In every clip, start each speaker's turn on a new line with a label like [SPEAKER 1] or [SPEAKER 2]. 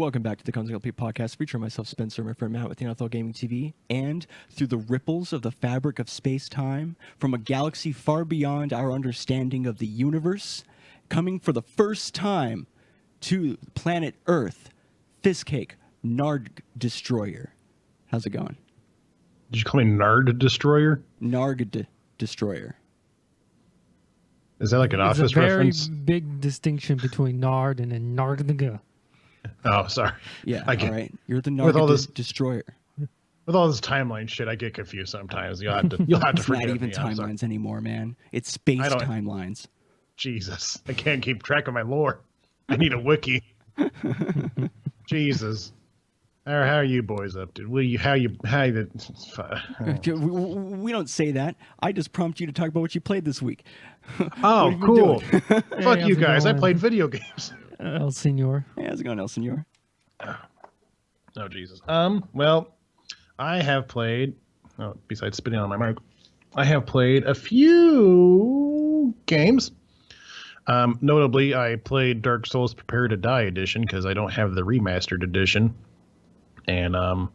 [SPEAKER 1] Welcome back to the Contextual podcast, featuring myself, Spencer, my friend Matt with the NFL Gaming TV, and through the ripples of the fabric of space-time, from a galaxy far beyond our understanding of the universe, coming for the first time to planet Earth, Fistcake, Nard Destroyer. How's it going?
[SPEAKER 2] Did you call me Nard Destroyer?
[SPEAKER 1] Narg Destroyer.
[SPEAKER 2] Is that like an office reference?
[SPEAKER 3] There's a very big distinction between Nard and a Nardga.
[SPEAKER 2] Oh, sorry.
[SPEAKER 1] Yeah, all right. You're the Nard Destroyer.
[SPEAKER 2] With all this timeline shit, I get confused sometimes. You'll have to forgive me.
[SPEAKER 1] It's not even timelines anymore, man. It's space timelines.
[SPEAKER 2] Jesus, I can't keep track of my lore. I need a wiki. Jesus. How are you boys up to? We
[SPEAKER 1] don't say that. I just prompt you to talk about what you played this week.
[SPEAKER 2] Oh, cool. Fuck you guys. I played video games.
[SPEAKER 3] El Senor.
[SPEAKER 1] Hey, how's it going, El Senor?
[SPEAKER 2] Oh, Jesus. Well, I have played, besides spitting on my mic, I have played a few games. Notably, I played Dark Souls Prepare to Die edition because I don't have the remastered edition. And I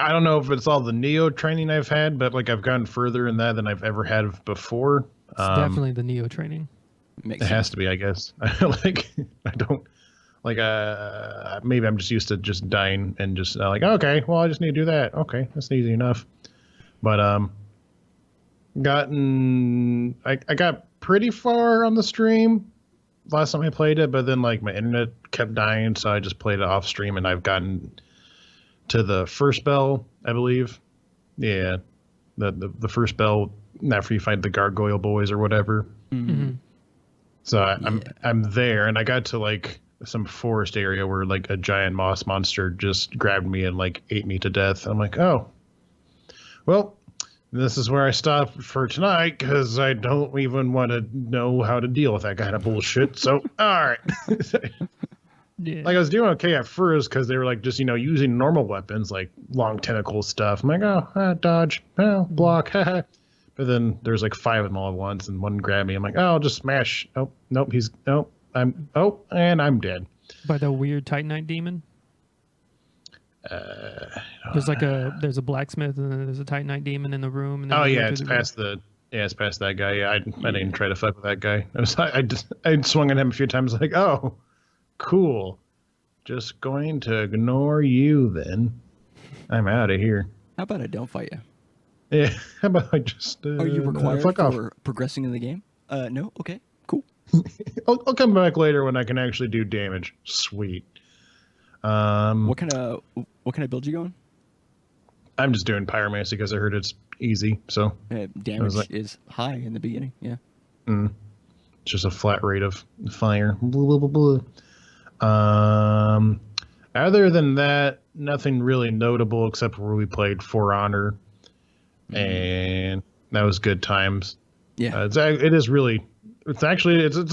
[SPEAKER 2] don't know if it's all the Neo training I've had, but like I've gotten further in that than I've ever had before.
[SPEAKER 3] It's definitely the Neo training.
[SPEAKER 2] It has to be, I guess. Maybe I'm just used to just dying and just like, okay, well, I just need to do that. Okay, that's easy enough. But I got pretty far on the stream last time I played it, but then like my internet kept dying, so I just played it off stream, and I've gotten to the first bell, I believe. Yeah, the first bell after you fight the gargoyle boys or whatever.
[SPEAKER 3] Mm-hmm.
[SPEAKER 2] So I'm there, and I got to like some forest area where like a giant moss monster just grabbed me and like ate me to death. I'm like, oh, well, this is where I stop for tonight because I don't even want to know how to deal with that kind of bullshit. So all right.
[SPEAKER 3] Yeah.
[SPEAKER 2] Like I was doing okay at first because they were like just using normal weapons like long tentacle stuff. I'm like, dodge, block, but then there's like 5 of them all at once, and one grabbed me. I'm like, I'll just smash. Oh nope, and I'm dead.
[SPEAKER 3] By the weird Titanite demon. There's a blacksmith and then there's a Titanite demon in the room. And
[SPEAKER 2] it's past that guy. Yeah, I didn't even try to fuck with that guy. I swung at him a few times. Like, oh, cool. Just going to ignore you then. I'm out of here.
[SPEAKER 1] How about I don't fight you?
[SPEAKER 2] Yeah. How about I just?
[SPEAKER 1] Are you required
[SPEAKER 2] fuck
[SPEAKER 1] for
[SPEAKER 2] off.
[SPEAKER 1] progressing in the game? No. Okay. Cool.
[SPEAKER 2] I'll come back later when I can actually do damage. Sweet.
[SPEAKER 1] What kind of build you going?
[SPEAKER 2] I'm just doing pyromancy because I heard it's easy. So
[SPEAKER 1] damage is high in the beginning. Yeah.
[SPEAKER 2] It's just a flat rate of fire. Blah, blah, blah, blah. Other than that, nothing really notable except where we played For Honor, and that was good times.
[SPEAKER 1] Yeah.
[SPEAKER 2] It's a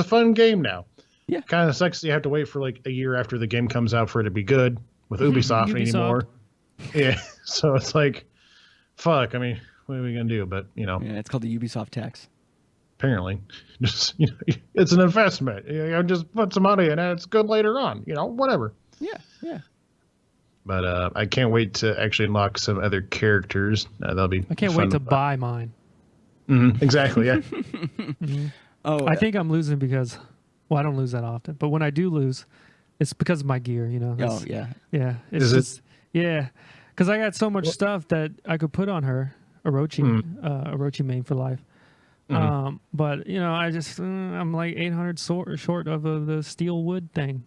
[SPEAKER 2] fun game now.
[SPEAKER 1] Yeah.
[SPEAKER 2] Kind of sucks you have to wait for like a year after the game comes out for it to be good with Ubisoft anymore. Yeah. So it's like, fuck. I mean, what are we gonna do? But
[SPEAKER 1] Yeah, it's called the Ubisoft tax.
[SPEAKER 2] Apparently, just it's an investment. Just put some money in it. It's good later on. Whatever.
[SPEAKER 1] Yeah. Yeah.
[SPEAKER 2] But I can't wait to actually unlock some other characters. That'll be.
[SPEAKER 3] I can't wait to buy mine.
[SPEAKER 2] Mm-hmm, exactly. Yeah.
[SPEAKER 3] Mm-hmm.
[SPEAKER 1] Oh,
[SPEAKER 3] I think I'm losing because, well, I don't lose that often, but when I do lose, it's because of my gear.
[SPEAKER 1] Oh yeah.
[SPEAKER 3] Yeah. Yeah. Because I got so much stuff that I could put on her, Orochi main for life.
[SPEAKER 2] Mm-hmm.
[SPEAKER 3] But I'm like 800 short of the steel wood thing.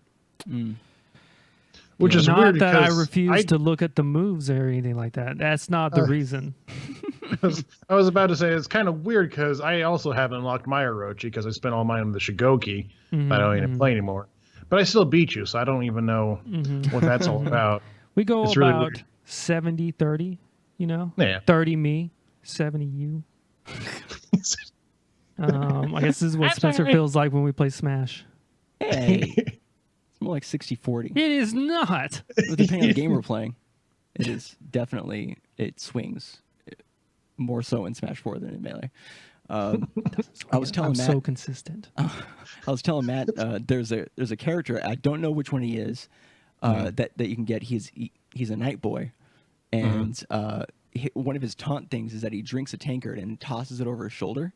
[SPEAKER 2] Which is
[SPEAKER 3] not
[SPEAKER 2] weird
[SPEAKER 3] that I
[SPEAKER 2] because
[SPEAKER 3] refuse to look at the moves or anything like that. That's not the reason.
[SPEAKER 2] I was about to say it's kind of weird because I also haven't unlocked my Orochi because I spent all mine on the Shigoki, but I don't even play anymore. But I still beat you, so I don't even know what that's all about.
[SPEAKER 3] We go
[SPEAKER 2] it's
[SPEAKER 3] about
[SPEAKER 2] really
[SPEAKER 3] 70-30,
[SPEAKER 2] Yeah.
[SPEAKER 3] 30 me, 70 you. I guess this is what Spencer feels like when we play Smash.
[SPEAKER 1] Hey. It's more like 60-40.
[SPEAKER 3] It is not.
[SPEAKER 1] Depending on the game we're playing, it is definitely, it swings more so in Smash 4 than in Melee. I was telling Matt,
[SPEAKER 3] so consistent.
[SPEAKER 1] I was telling Matt, there's a character, I don't know which one he is, that you can get. He's a night boy, and one of his taunt things is that he drinks a tankard and tosses it over his shoulder,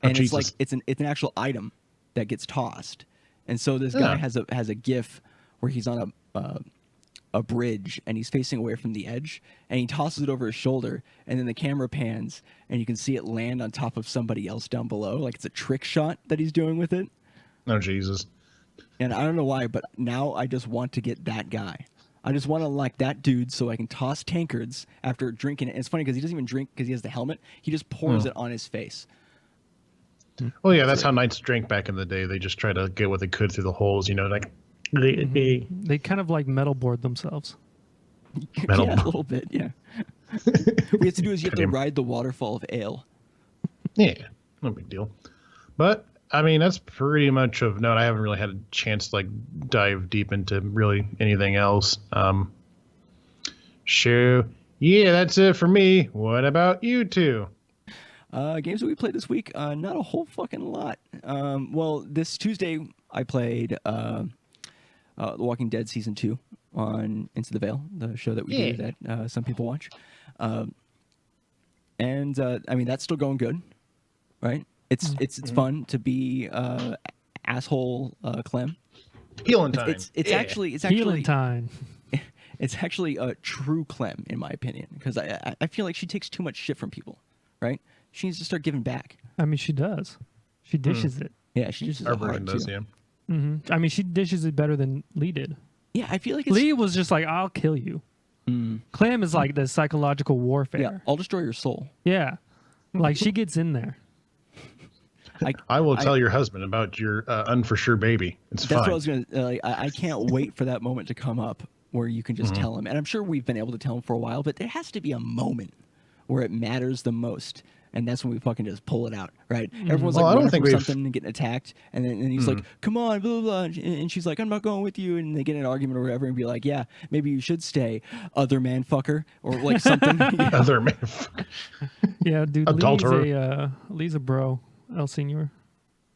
[SPEAKER 1] and it's like it's an actual item that gets tossed. And so this guy has a GIF where he's on a bridge and he's facing away from the edge, and he tosses it over his shoulder, and then the camera pans and you can see it land on top of somebody else down below, like it's a trick shot that he's doing with it.
[SPEAKER 2] Oh Jesus!
[SPEAKER 1] And I don't know why, but now I just want to get that guy. I just want to like that dude so I can toss tankards after drinking it. And it's funny because he doesn't even drink because he has the helmet. He just pours it on his face.
[SPEAKER 2] Well, yeah, that's how knights drank back in the day. They just try to get what they could through the holes, like.
[SPEAKER 3] They kind of like metal board themselves.
[SPEAKER 1] Yeah, a little bit, yeah. What you have to do is you have to ride the waterfall of ale.
[SPEAKER 2] Yeah, no big deal. But, I mean, that's pretty much of note. I haven't really had a chance to, dive deep into really anything else. Sure. Yeah, that's it for me. What about you two?
[SPEAKER 1] Games that we played this week, not a whole fucking lot. Well, this Tuesday I played The Walking Dead Season 2 on Into the Veil, the show that we do that some people watch. And I mean, that's still going good, right? It's fun to be asshole Clem.
[SPEAKER 2] Healing time.
[SPEAKER 1] It's actually
[SPEAKER 3] Healing time.
[SPEAKER 1] It's actually a true Clem, in my opinion, because I feel like she takes too much shit from people, right? She needs to start giving back.
[SPEAKER 3] I mean, she does. She dishes it.
[SPEAKER 1] Yeah, she dishes
[SPEAKER 2] Our
[SPEAKER 1] it hard,
[SPEAKER 2] version does,
[SPEAKER 1] too.
[SPEAKER 2] yeah.
[SPEAKER 3] Mm-hmm. I mean, she dishes it better than Lee did.
[SPEAKER 1] Yeah, I feel like it's...
[SPEAKER 3] Lee was just like, I'll kill you. Clem is like the psychological warfare.
[SPEAKER 1] Yeah, I'll destroy your soul.
[SPEAKER 3] Yeah. Like, she gets in there.
[SPEAKER 2] I will tell your husband about your unfor-sure baby. It's fine.
[SPEAKER 1] That's what I was going to... I can't wait for that moment to come up where you can just tell him. And I'm sure we've been able to tell him for a while, but there has to be a moment where it matters the most. And that's when we fucking just pull it out, right? Everyone's running from something and getting attacked, and then he's like, "Come on, blah blah," blah. And she's like, "I'm not going with you," and they get in an argument or whatever, and be like, "Yeah, maybe you should stay, other man fucker," or like something.
[SPEAKER 2] Other man.
[SPEAKER 3] Yeah, dude. Lee's a bro. El Senor.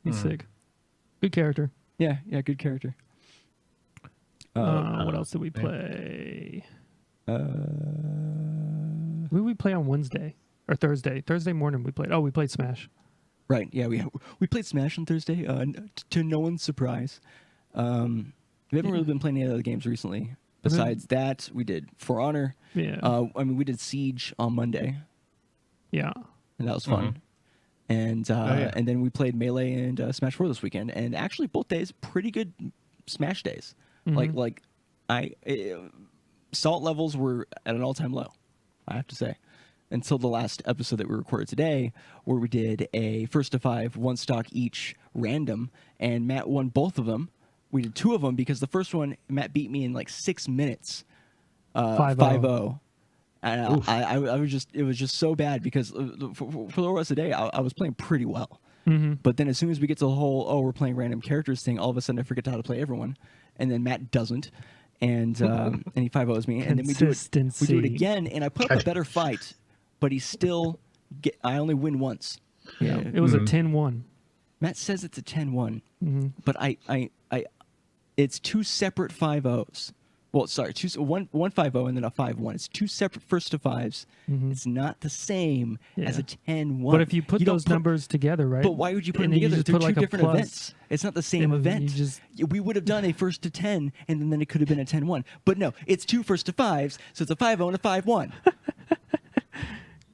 [SPEAKER 3] He's sick. Good character.
[SPEAKER 1] Yeah, good character.
[SPEAKER 3] What else did we play? What did we play on Wednesday? Or Thursday. Thursday morning we played. Oh, we played Smash.
[SPEAKER 1] Right. Yeah, we played Smash on Thursday. To no one's surprise, we haven't really been playing any other games recently. Besides that, we did For Honor.
[SPEAKER 3] Yeah.
[SPEAKER 1] I mean, we did Siege on Monday.
[SPEAKER 3] Yeah. And
[SPEAKER 1] that was fun. And and then we played Melee and Smash 4 this weekend. And actually, both days pretty good Smash days. Salt levels were at an all-time low, I have to say. Until the last episode that we recorded today, where we did a first to 5, one stock each random, and Matt won both of them. We did 2 of them because the first one, Matt beat me in like 6 minutes. 5-0. And it was just so bad because for the rest of the day, I was playing pretty well. But then as soon as we get to the whole, we're playing random characters thing, all of a sudden I forget how to play everyone. And then Matt doesn't. And he 5-0s me. And then we do it again, and I put up a better fight. But I only win once.
[SPEAKER 3] Yeah, it was a 10-1.
[SPEAKER 1] Matt says it's a 10-1, but it's 2 separate 5-0s. Well, sorry, one 5-0 and then a 5-1. It's 2 separate first to 5s. It's not the same as a 10-1.
[SPEAKER 3] But if you put those numbers together, right?
[SPEAKER 1] But why would you put them together? They're 2 different events. It's not the same event. We would have done a first to 10, and then it could have been a 10-1. But no, it's 2 first to 5s, so it's a 5-0 and a 5-1.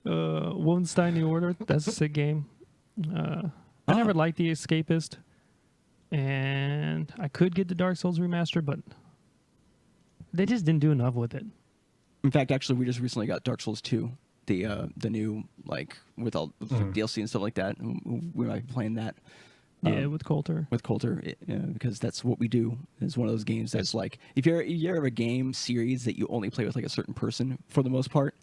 [SPEAKER 3] Wolfenstein New Order, that's a sick game. I never liked The Escapist, and I could get the Dark Souls remaster, but they just didn't do enough with it.
[SPEAKER 1] In fact, actually, we just recently got Dark Souls 2, the new, with all the DLC and stuff like that. We might be playing that.
[SPEAKER 3] With Coulter.
[SPEAKER 1] With Coulter, because that's what we do. It's one of those games that's like, if you have a game series that you only play with like a certain person for the most part.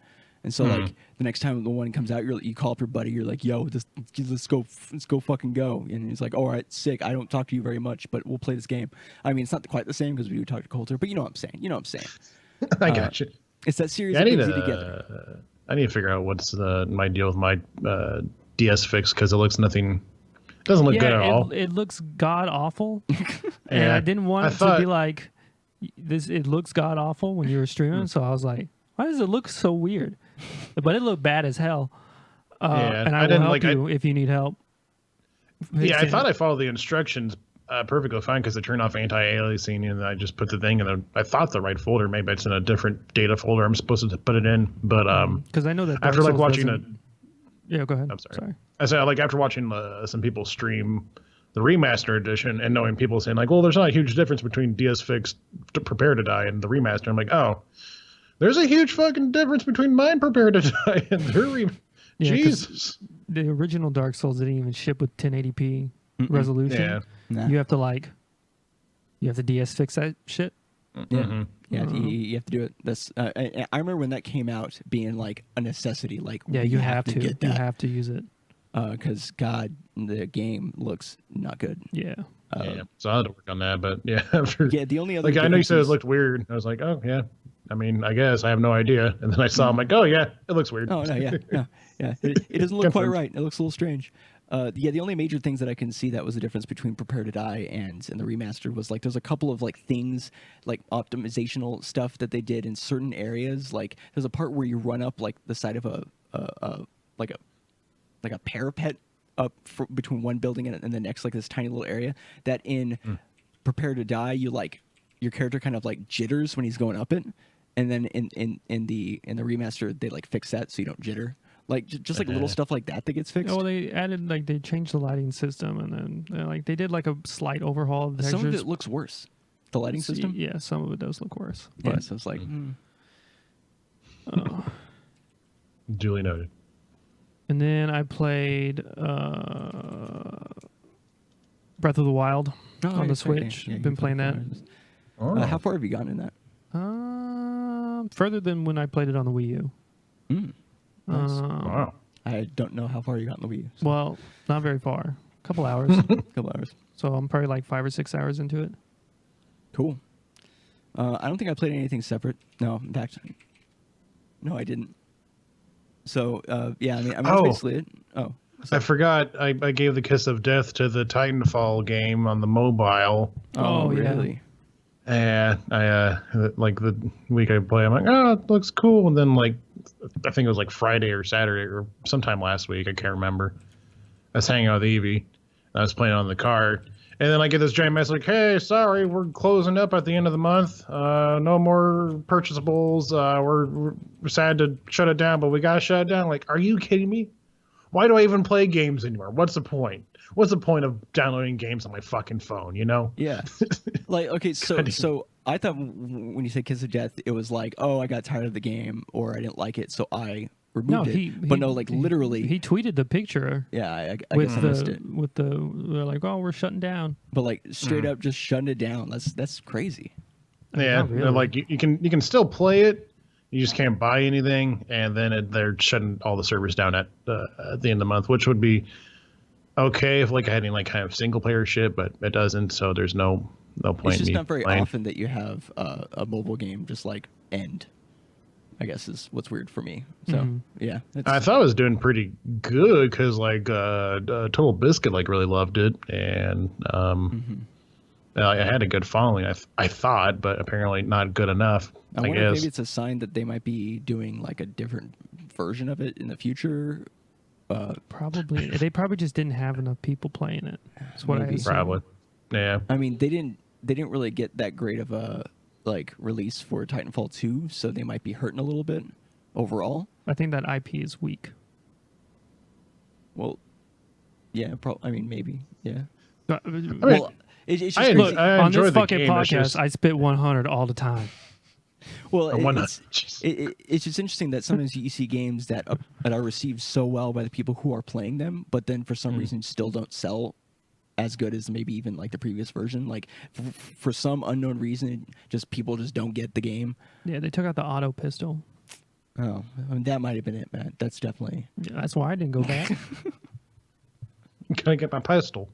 [SPEAKER 1] And so, like, the next time the one comes out, you call up your buddy. You're like, "Yo, let's go fucking go." And he's like, "All right, sick. I don't talk to you very much, but we'll play this game." I mean, it's not quite the same because we do talk to Coulter, but you know what I'm saying.
[SPEAKER 2] I got you.
[SPEAKER 1] It's that series that brings you together.
[SPEAKER 2] I need to figure out what's my deal with my DS fix because it looks nothing. Doesn't look good at all.
[SPEAKER 3] It looks god awful, and I didn't want it to be like it looks god awful when you were streaming. So I was like, why does it look so weird? But it looked bad as hell.
[SPEAKER 2] Yeah,
[SPEAKER 3] and I will help you if you need help.
[SPEAKER 2] Yeah, I thought I followed the instructions perfectly fine because I turned off anti-aliasing and I just put the thing in I thought the right folder. Maybe it's in a different data folder I'm supposed to put it in. But
[SPEAKER 3] because I know that
[SPEAKER 2] after like watching
[SPEAKER 3] yeah, go ahead.
[SPEAKER 2] I'm sorry. I said like after watching some people stream the remaster edition and knowing people saying like, well, there's not a huge difference between DS Fix to Prepare to Die and the remaster. I'm like, oh, there's a huge fucking difference between mine Prepare to Die and their Jesus.
[SPEAKER 3] The original Dark Souls didn't even ship with 1080p resolution.
[SPEAKER 2] Yeah.
[SPEAKER 1] Nah.
[SPEAKER 3] You have to DS Fix that shit.
[SPEAKER 1] Yeah, yeah, you have to do it. That's I remember when that came out being like a necessity. Like,
[SPEAKER 3] yeah, you have to get that. You have to use it
[SPEAKER 1] because God, the game looks not good.
[SPEAKER 3] Yeah.
[SPEAKER 2] Yeah, so I had to work on that, but yeah.
[SPEAKER 1] Yeah, the only other
[SPEAKER 2] like I know you said it looked weird. I was like, oh yeah. I mean, I guess I have no idea. And then I saw, I'm like, oh yeah, it looks weird.
[SPEAKER 1] Oh no, yeah. It doesn't look quite right. It looks a little strange. Yeah, the only major things that I can see that was the difference between Prepare to Die and the remastered was like there's a couple of like things like optimizational stuff that they did in certain areas. Like there's a part where you run up like the side of a parapet up between one building and the next, like this tiny little area that in Prepare to Die you like your character kind of like jitters when he's going up it, and then in the remaster they like fix that so you don't jitter. Like just like little stuff like that gets fixed.
[SPEAKER 3] Oh, they added like they changed the lighting system, and then like they did like a slight overhaul of the textures.
[SPEAKER 1] Some of it looks worse. The lighting system.
[SPEAKER 3] Yeah, some of it does look worse.
[SPEAKER 1] Yeah,
[SPEAKER 3] But
[SPEAKER 1] so it's like.
[SPEAKER 2] Duly noted.
[SPEAKER 3] And then I played Breath of the Wild on the Switch.
[SPEAKER 1] Yeah,
[SPEAKER 3] Been playing that.
[SPEAKER 1] How far have you gotten in that?
[SPEAKER 3] Further than when I played it on the Wii U.
[SPEAKER 1] Nice.
[SPEAKER 2] Wow.
[SPEAKER 1] I don't know how far you got in the Wii U. So.
[SPEAKER 3] Well, not very far. A couple hours.
[SPEAKER 1] Couple hours.
[SPEAKER 3] So I'm probably like 5 or 6 hours into it.
[SPEAKER 1] Cool. I don't think I played anything separate. No, in fact, no, I didn't. So yeah, I mean, that's basically it. Oh,
[SPEAKER 2] I forgot. I gave the kiss of death to the Titanfall game on the mobile.
[SPEAKER 1] Oh,
[SPEAKER 3] yeah.
[SPEAKER 1] really?
[SPEAKER 2] And I like the week I play, I'm like, oh, it looks cool. And then like, I think it was like Friday or Saturday or sometime last week. I can't remember. I was hanging out with Evie. And I was playing on the cart. And then I get this giant message like, hey, sorry, we're closing up at the end of the month. No more purchasables. We're sad to shut it down, but we got to shut it down. Like, are you kidding me? Why do I even play games anymore? What's the point? What's the point of downloading games on my fucking phone, you know?
[SPEAKER 1] Yeah. Like, okay, so I thought when you said kiss of death, it was like, oh, I got tired of the game or I didn't like it, so I removed it. But no, like literally.
[SPEAKER 3] He tweeted the picture.
[SPEAKER 1] Yeah, I guess I missed it.
[SPEAKER 3] They're like, oh, we're shutting down.
[SPEAKER 1] But like straight up just shutting it down. That's crazy.
[SPEAKER 2] Yeah,
[SPEAKER 3] Not really.
[SPEAKER 2] like you can still play it. You just can't buy anything, and then they're shutting all the servers down at the end of the month, which would be okay if like I had any like kind of single player shit, but it doesn't. So there's no point.
[SPEAKER 1] It's just
[SPEAKER 2] in me
[SPEAKER 1] not very
[SPEAKER 2] playing.
[SPEAKER 1] often that you have a mobile game just like end. I guess is what's weird for me. So yeah,
[SPEAKER 2] I thought it was doing pretty good because like Total Biscuit like really loved it, and I had a good following. I thought, but apparently not good enough.
[SPEAKER 1] I wonder if
[SPEAKER 2] guess
[SPEAKER 1] maybe it's a sign that they might be doing like a different version of it in the future.
[SPEAKER 3] Probably. They probably just didn't have enough people playing it. That's what I
[SPEAKER 1] Maybe.
[SPEAKER 3] assume.
[SPEAKER 2] probably. Yeah.
[SPEAKER 1] I mean, they didn't really get that great of a like release for Titanfall 2, so they might be hurting a little bit overall.
[SPEAKER 3] I think that IP is weak.
[SPEAKER 1] Well, yeah, I mean, maybe, yeah.
[SPEAKER 3] Well,
[SPEAKER 1] It's just
[SPEAKER 2] I
[SPEAKER 1] crazy.
[SPEAKER 2] I
[SPEAKER 3] on
[SPEAKER 2] enjoy
[SPEAKER 3] this
[SPEAKER 2] the
[SPEAKER 3] fucking
[SPEAKER 2] game, it's
[SPEAKER 3] podcast,
[SPEAKER 2] just-
[SPEAKER 3] I spit 100 all the time.
[SPEAKER 1] Well,
[SPEAKER 2] Jeez.
[SPEAKER 1] it's just interesting that sometimes you see games that are received so well by the people who are playing them, but then for some reason still don't sell as good as maybe even like the previous version. Like for some unknown reason, just people just don't get the game.
[SPEAKER 3] Yeah, they took out the auto pistol.
[SPEAKER 1] Oh, I mean, that might have been it, Matt. That's definitely.
[SPEAKER 3] Yeah, that's why I didn't go back.
[SPEAKER 2] Can I get my pistol?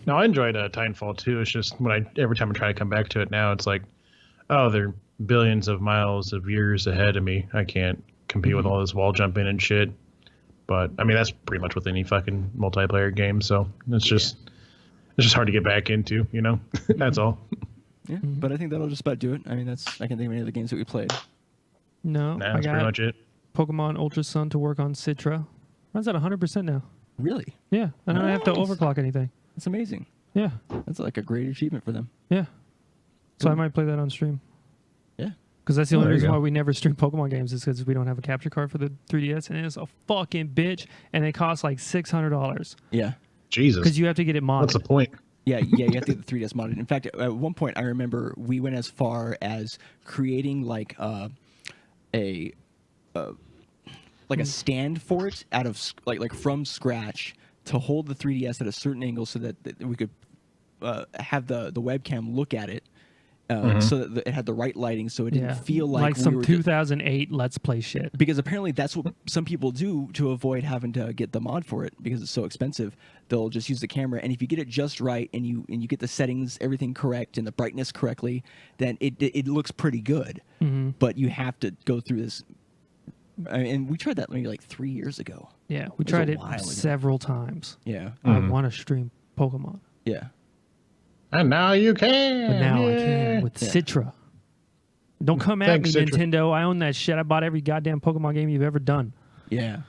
[SPEAKER 2] No, I enjoyed Titanfall 2. It's just every time I try to come back to it now, it's like, oh, they're billions of miles of years ahead of me. I can't compete with all this wall jumping and shit. But I mean, that's pretty much with any fucking multiplayer game. So it's just hard to get back into, you know. That's all.
[SPEAKER 1] Yeah, but I think that'll just about do it. I mean, I can't think of any other games that we played.
[SPEAKER 3] No,
[SPEAKER 2] Nah,
[SPEAKER 3] I
[SPEAKER 2] that's pretty
[SPEAKER 3] got
[SPEAKER 2] much it.
[SPEAKER 3] Pokemon Ultra Sun to work on Citra. Runs at 100% now.
[SPEAKER 1] Really?
[SPEAKER 3] Yeah, I don't have to
[SPEAKER 1] Nice.
[SPEAKER 3] overclock anything.
[SPEAKER 1] That's amazing.
[SPEAKER 3] Yeah,
[SPEAKER 1] That's like a great achievement for them.
[SPEAKER 3] yeah. So I
[SPEAKER 1] Cool.
[SPEAKER 3] might play that on stream.
[SPEAKER 1] Yeah.
[SPEAKER 3] Because that's the
[SPEAKER 2] Oh,
[SPEAKER 3] only
[SPEAKER 2] there you
[SPEAKER 3] reason
[SPEAKER 2] go.
[SPEAKER 3] why we never stream Pokemon games is because we don't have a capture card for the 3DS, and it's a fucking bitch, and it costs like $600
[SPEAKER 1] Yeah.
[SPEAKER 2] Jesus.
[SPEAKER 3] because you have to get it modded.
[SPEAKER 2] What's the point?
[SPEAKER 1] Yeah, you have to get the 3DS modded. In fact, at one point, I remember we went as far as creating like a stand for it out of like from scratch to hold the 3DS at a certain angle so that we could have the webcam look at it, so that it had the right lighting, so it didn't feel like we
[SPEAKER 3] some
[SPEAKER 1] were
[SPEAKER 3] 2008 Let's Play shit.
[SPEAKER 1] because apparently that's what some people do to avoid having to get the mod for it because it's so expensive. They'll just use the camera, and if you get it just right and you get the settings, everything correct, and the brightness correctly, then it looks pretty good.
[SPEAKER 3] Mm-hmm.
[SPEAKER 1] But you have to go through this, and we tried that maybe like 3 years ago.
[SPEAKER 3] Yeah, we
[SPEAKER 1] was a
[SPEAKER 3] tried it
[SPEAKER 1] while ago.
[SPEAKER 3] several times.
[SPEAKER 1] Yeah,
[SPEAKER 3] I want to stream Pokemon,
[SPEAKER 1] yeah.
[SPEAKER 2] And now you can.
[SPEAKER 3] but now I
[SPEAKER 2] Yeah.
[SPEAKER 3] can with
[SPEAKER 1] Yeah.
[SPEAKER 3] Citra. Don't come at
[SPEAKER 2] Thanks,
[SPEAKER 3] me,
[SPEAKER 2] Citra.
[SPEAKER 3] Nintendo. I own that shit. I bought every goddamn Pokemon game you've ever done.
[SPEAKER 1] Yeah,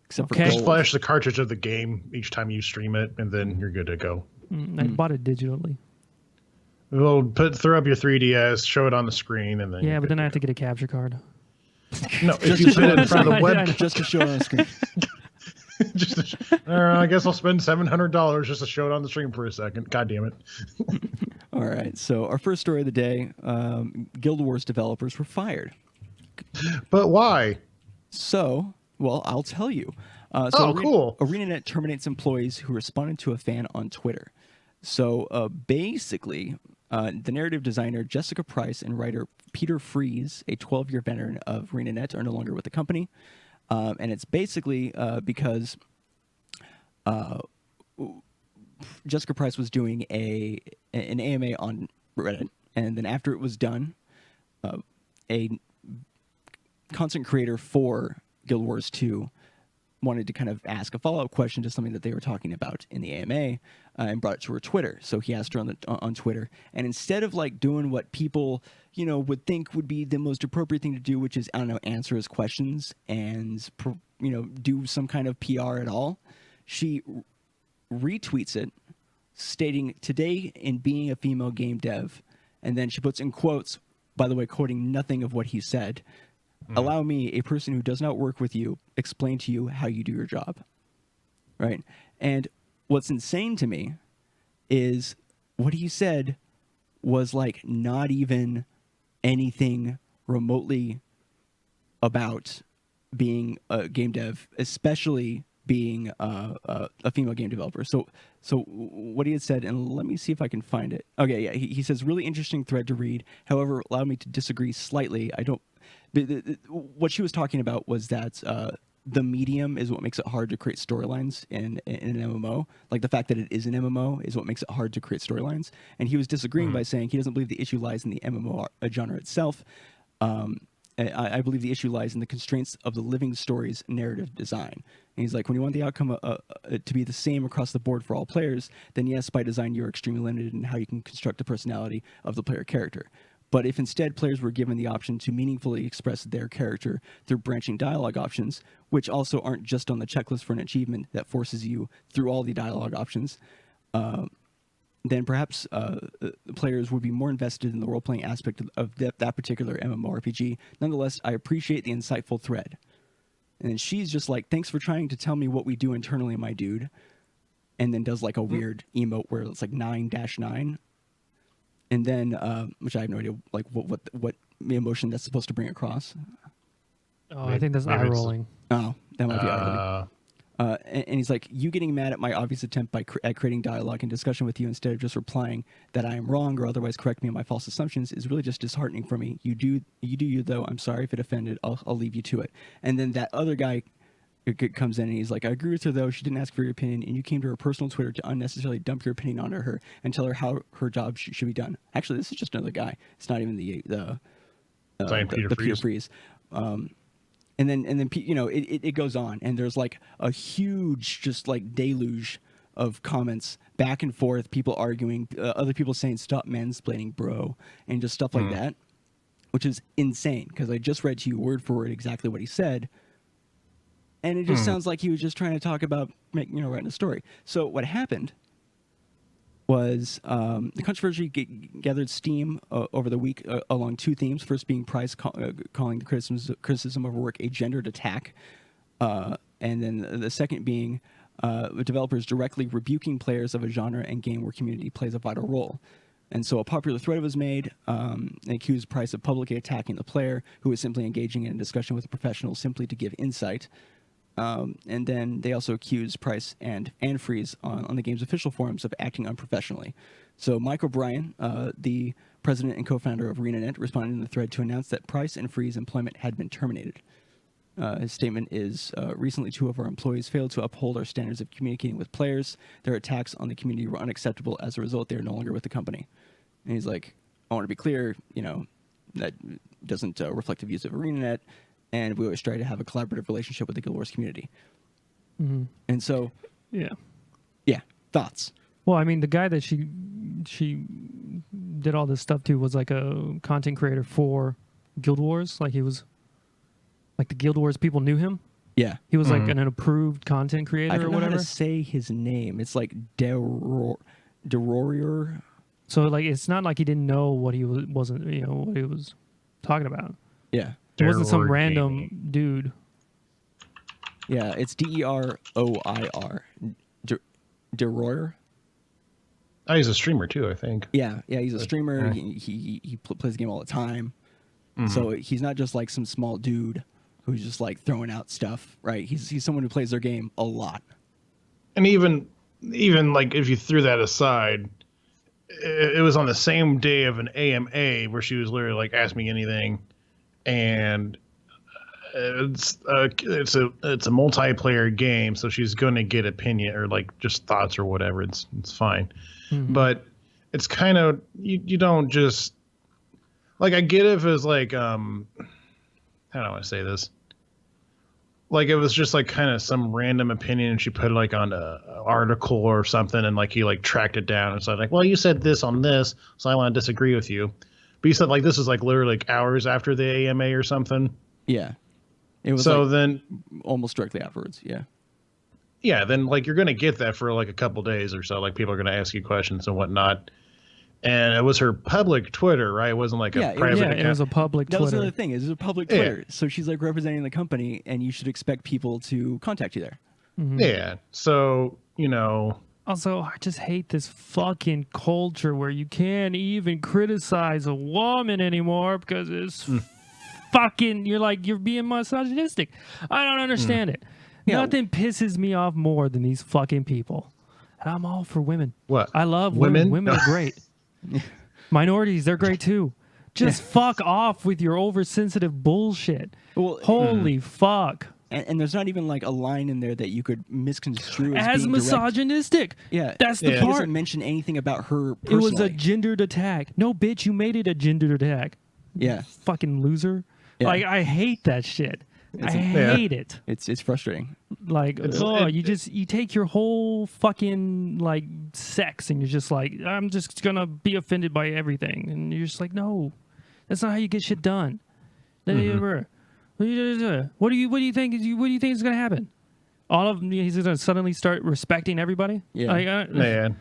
[SPEAKER 1] except
[SPEAKER 3] Okay.
[SPEAKER 1] for
[SPEAKER 2] Just
[SPEAKER 1] gold.
[SPEAKER 2] flash the cartridge of the game each time you stream it, and then you're good to go.
[SPEAKER 3] I bought it digitally.
[SPEAKER 2] We'll throw up your 3DS, show it on the screen, and then
[SPEAKER 3] Yeah,
[SPEAKER 2] you're
[SPEAKER 3] but
[SPEAKER 2] good
[SPEAKER 3] then I
[SPEAKER 2] to
[SPEAKER 3] have to get a capture card.
[SPEAKER 2] go. No, if
[SPEAKER 1] Just
[SPEAKER 2] you
[SPEAKER 1] to
[SPEAKER 2] put
[SPEAKER 1] show
[SPEAKER 2] it in
[SPEAKER 1] on
[SPEAKER 2] front of the
[SPEAKER 3] I
[SPEAKER 2] web,
[SPEAKER 3] know.
[SPEAKER 1] just to show it on the screen.
[SPEAKER 2] I guess I'll spend $700 just to show it on the stream for a second. God damn it!
[SPEAKER 1] All right. So our first story of the day: Guild Wars developers were fired.
[SPEAKER 2] But why?
[SPEAKER 1] So, well, I'll tell you.
[SPEAKER 2] Cool.
[SPEAKER 1] ArenaNet terminates employees who responded to a fan on Twitter. So basically, the narrative designer Jessica Price and writer Peter Fries, a 12-year veteran of ArenaNet, are no longer with the company. And it's basically because Jessica Price was doing an AMA on Reddit, and then after it was done, a content creator for Guild Wars 2 wanted to kind of ask a follow-up question to something that they were talking about in the AMA, and brought it to her Twitter. So he asked her on Twitter, and instead of like doing what people would think would be the most appropriate thing to do, which is answer his questions and do some kind of PR at all, she retweets it, stating "Today in being a female game dev," and then she puts in quotes, by the way, quoting nothing of what he said. "Allow me, a person who does not work with you, explain to you how you do your job." Right? And what's insane to me is what he said was like not even anything remotely about being a game dev, especially being a female game developer. So what he had said, and let me see if I can find it. Okay, yeah, he says, "Really interesting thread to read. However, allow me to disagree slightly. I don't." What she was talking about was that the medium is what makes it hard to create storylines in an MMO. Like the fact that it is an MMO is what makes it hard to create storylines. And he was disagreeing by saying he doesn't believe the issue lies in the MMO genre itself. I believe the issue lies in the constraints of the living story's narrative design. And he's like, when you want the outcome to be the same across the board for all players, then yes, by design, you're extremely limited in how you can construct the personality of the player character. But if instead players were given the option to meaningfully express their character through branching dialogue options, which also aren't just on the checklist for an achievement that forces you through all the dialogue options, then perhaps players would be more invested in the role-playing aspect of that particular MMORPG. Nonetheless, I appreciate the insightful thread. And then she's just like, "Thanks for trying to tell me what we do internally, my dude." And then does like a weird emote where it's like 9-9. And then, which I have no idea, like what emotion that's supposed to bring across.
[SPEAKER 3] Oh, I think that's
[SPEAKER 2] Maybe
[SPEAKER 3] eye
[SPEAKER 2] it's-
[SPEAKER 3] rolling.
[SPEAKER 1] Oh, that might be eye-rolling. And he's like, "You getting mad at my obvious attempt at creating dialogue and discussion with you instead of just replying that I am wrong or otherwise correct me on my false assumptions is really just disheartening for me. You do you though. I'm sorry if it offended. I'll leave you to it." And then that other guy comes in and he's like, "I agree with her though. She didn't ask for your opinion, and you came to her personal Twitter to unnecessarily dump your opinion onto her and tell her how her job should be done." Actually, this is just another guy. It's not even the Peter Fries. And then it goes on, and there's like a huge just like deluge of comments back and forth, people arguing, other people saying "stop mansplaining, bro," and just stuff like that, which is insane. Because I just read to you word for word exactly what he said, and it just sounds like he was just trying to talk about writing a story. So what happened was the controversy gathered steam over the week along two themes. First being Price calling the criticism of her work a gendered attack, and then the second being developers directly rebuking players of a genre and game where community plays a vital role. And so a popular thread was made and accused Price of publicly attacking the player who was simply engaging in a discussion with a professional simply to give insight. And then they also accused Price and Freeze on the game's official forums of acting unprofessionally. So Mike O'Brien, the president and co-founder of ArenaNet, responded in the thread to announce that Price and Free's employment had been terminated. His statement is, recently 2 of our employees failed to uphold our standards of communicating with players. Their attacks on the community were unacceptable. As a result, they are no longer with the company. And he's like, I want to be clear, that doesn't reflect the views of ArenaNet. And we always try to have a collaborative relationship with the Guild Wars community. Mm-hmm. And so, yeah, thoughts.
[SPEAKER 3] Well, I mean, the guy that she did all this stuff to was like a content creator for Guild Wars. Like he was, like the Guild Wars people knew him.
[SPEAKER 1] Yeah,
[SPEAKER 3] he was like an approved content creator or whatever. I don't know how to
[SPEAKER 1] say his name. It's like Derorier.
[SPEAKER 3] So like, it's not like he didn't know what he wasn't what he was talking about.
[SPEAKER 1] Yeah.
[SPEAKER 3] It wasn't some random dude.
[SPEAKER 1] Yeah, it's Deroir. Deroir.
[SPEAKER 2] Oh, he's a streamer too, I think.
[SPEAKER 1] Yeah, he's a streamer. Yeah. He plays the game all the time. Mm-hmm. So he's not just like some small dude who's just like throwing out stuff, right? He's someone who plays their game a lot.
[SPEAKER 2] And even like if you threw that aside, it was on the same day of an AMA where she was literally like, ask me anything. And it's a multiplayer game, so she's going to get opinion or like just thoughts or whatever. It's fine, but it's kind of you don't just like, I get if it was like how do I want to say this? Like it was just like kind of some random opinion and she put it like on an article or something, and like he like tracked it down and so like, well, you said this on this, so I want to disagree with you. But you said like this is like literally like hours after the AMA or something.
[SPEAKER 1] Yeah, it was.
[SPEAKER 2] So
[SPEAKER 1] like
[SPEAKER 2] then
[SPEAKER 1] almost directly afterwards. Yeah.
[SPEAKER 2] Yeah, then like you're gonna get that for like a couple days or so. Like people are gonna ask you questions and whatnot. And it was her public Twitter, right? It wasn't like a private account.
[SPEAKER 3] It was a public Twitter.
[SPEAKER 1] That was the other thing. It was a public Twitter. So she's like representing the company, and you should expect people to contact you there.
[SPEAKER 3] Mm-hmm.
[SPEAKER 2] Yeah. So
[SPEAKER 3] Also, I just hate this fucking culture where you can't even criticize a woman anymore because it's fucking, you're being misogynistic. I don't understand it. Nothing pisses me off more than these fucking people. And I'm all for women.
[SPEAKER 2] What?
[SPEAKER 3] I love women. Women are great. Minorities, they're great too. Just fuck off with your oversensitive bullshit. Well, holy fuck.
[SPEAKER 1] And there's not even like a line in there that you could misconstrue
[SPEAKER 3] as being misogynistic.
[SPEAKER 1] Yeah,
[SPEAKER 3] that's the part.
[SPEAKER 1] He doesn't mention anything about her personally.
[SPEAKER 3] It was a gendered attack. No, bitch, you made it a gendered attack.
[SPEAKER 1] Yeah,
[SPEAKER 3] fucking loser. Yeah. Like I hate that shit. I hate it.
[SPEAKER 1] It's frustrating.
[SPEAKER 3] Like you take your whole fucking like sex and you're just like, I'm just gonna be offended by everything, and you're just like, no, that's not how you get shit done. What do you think is gonna happen? All of he's gonna suddenly start respecting everybody.
[SPEAKER 2] Yeah, man.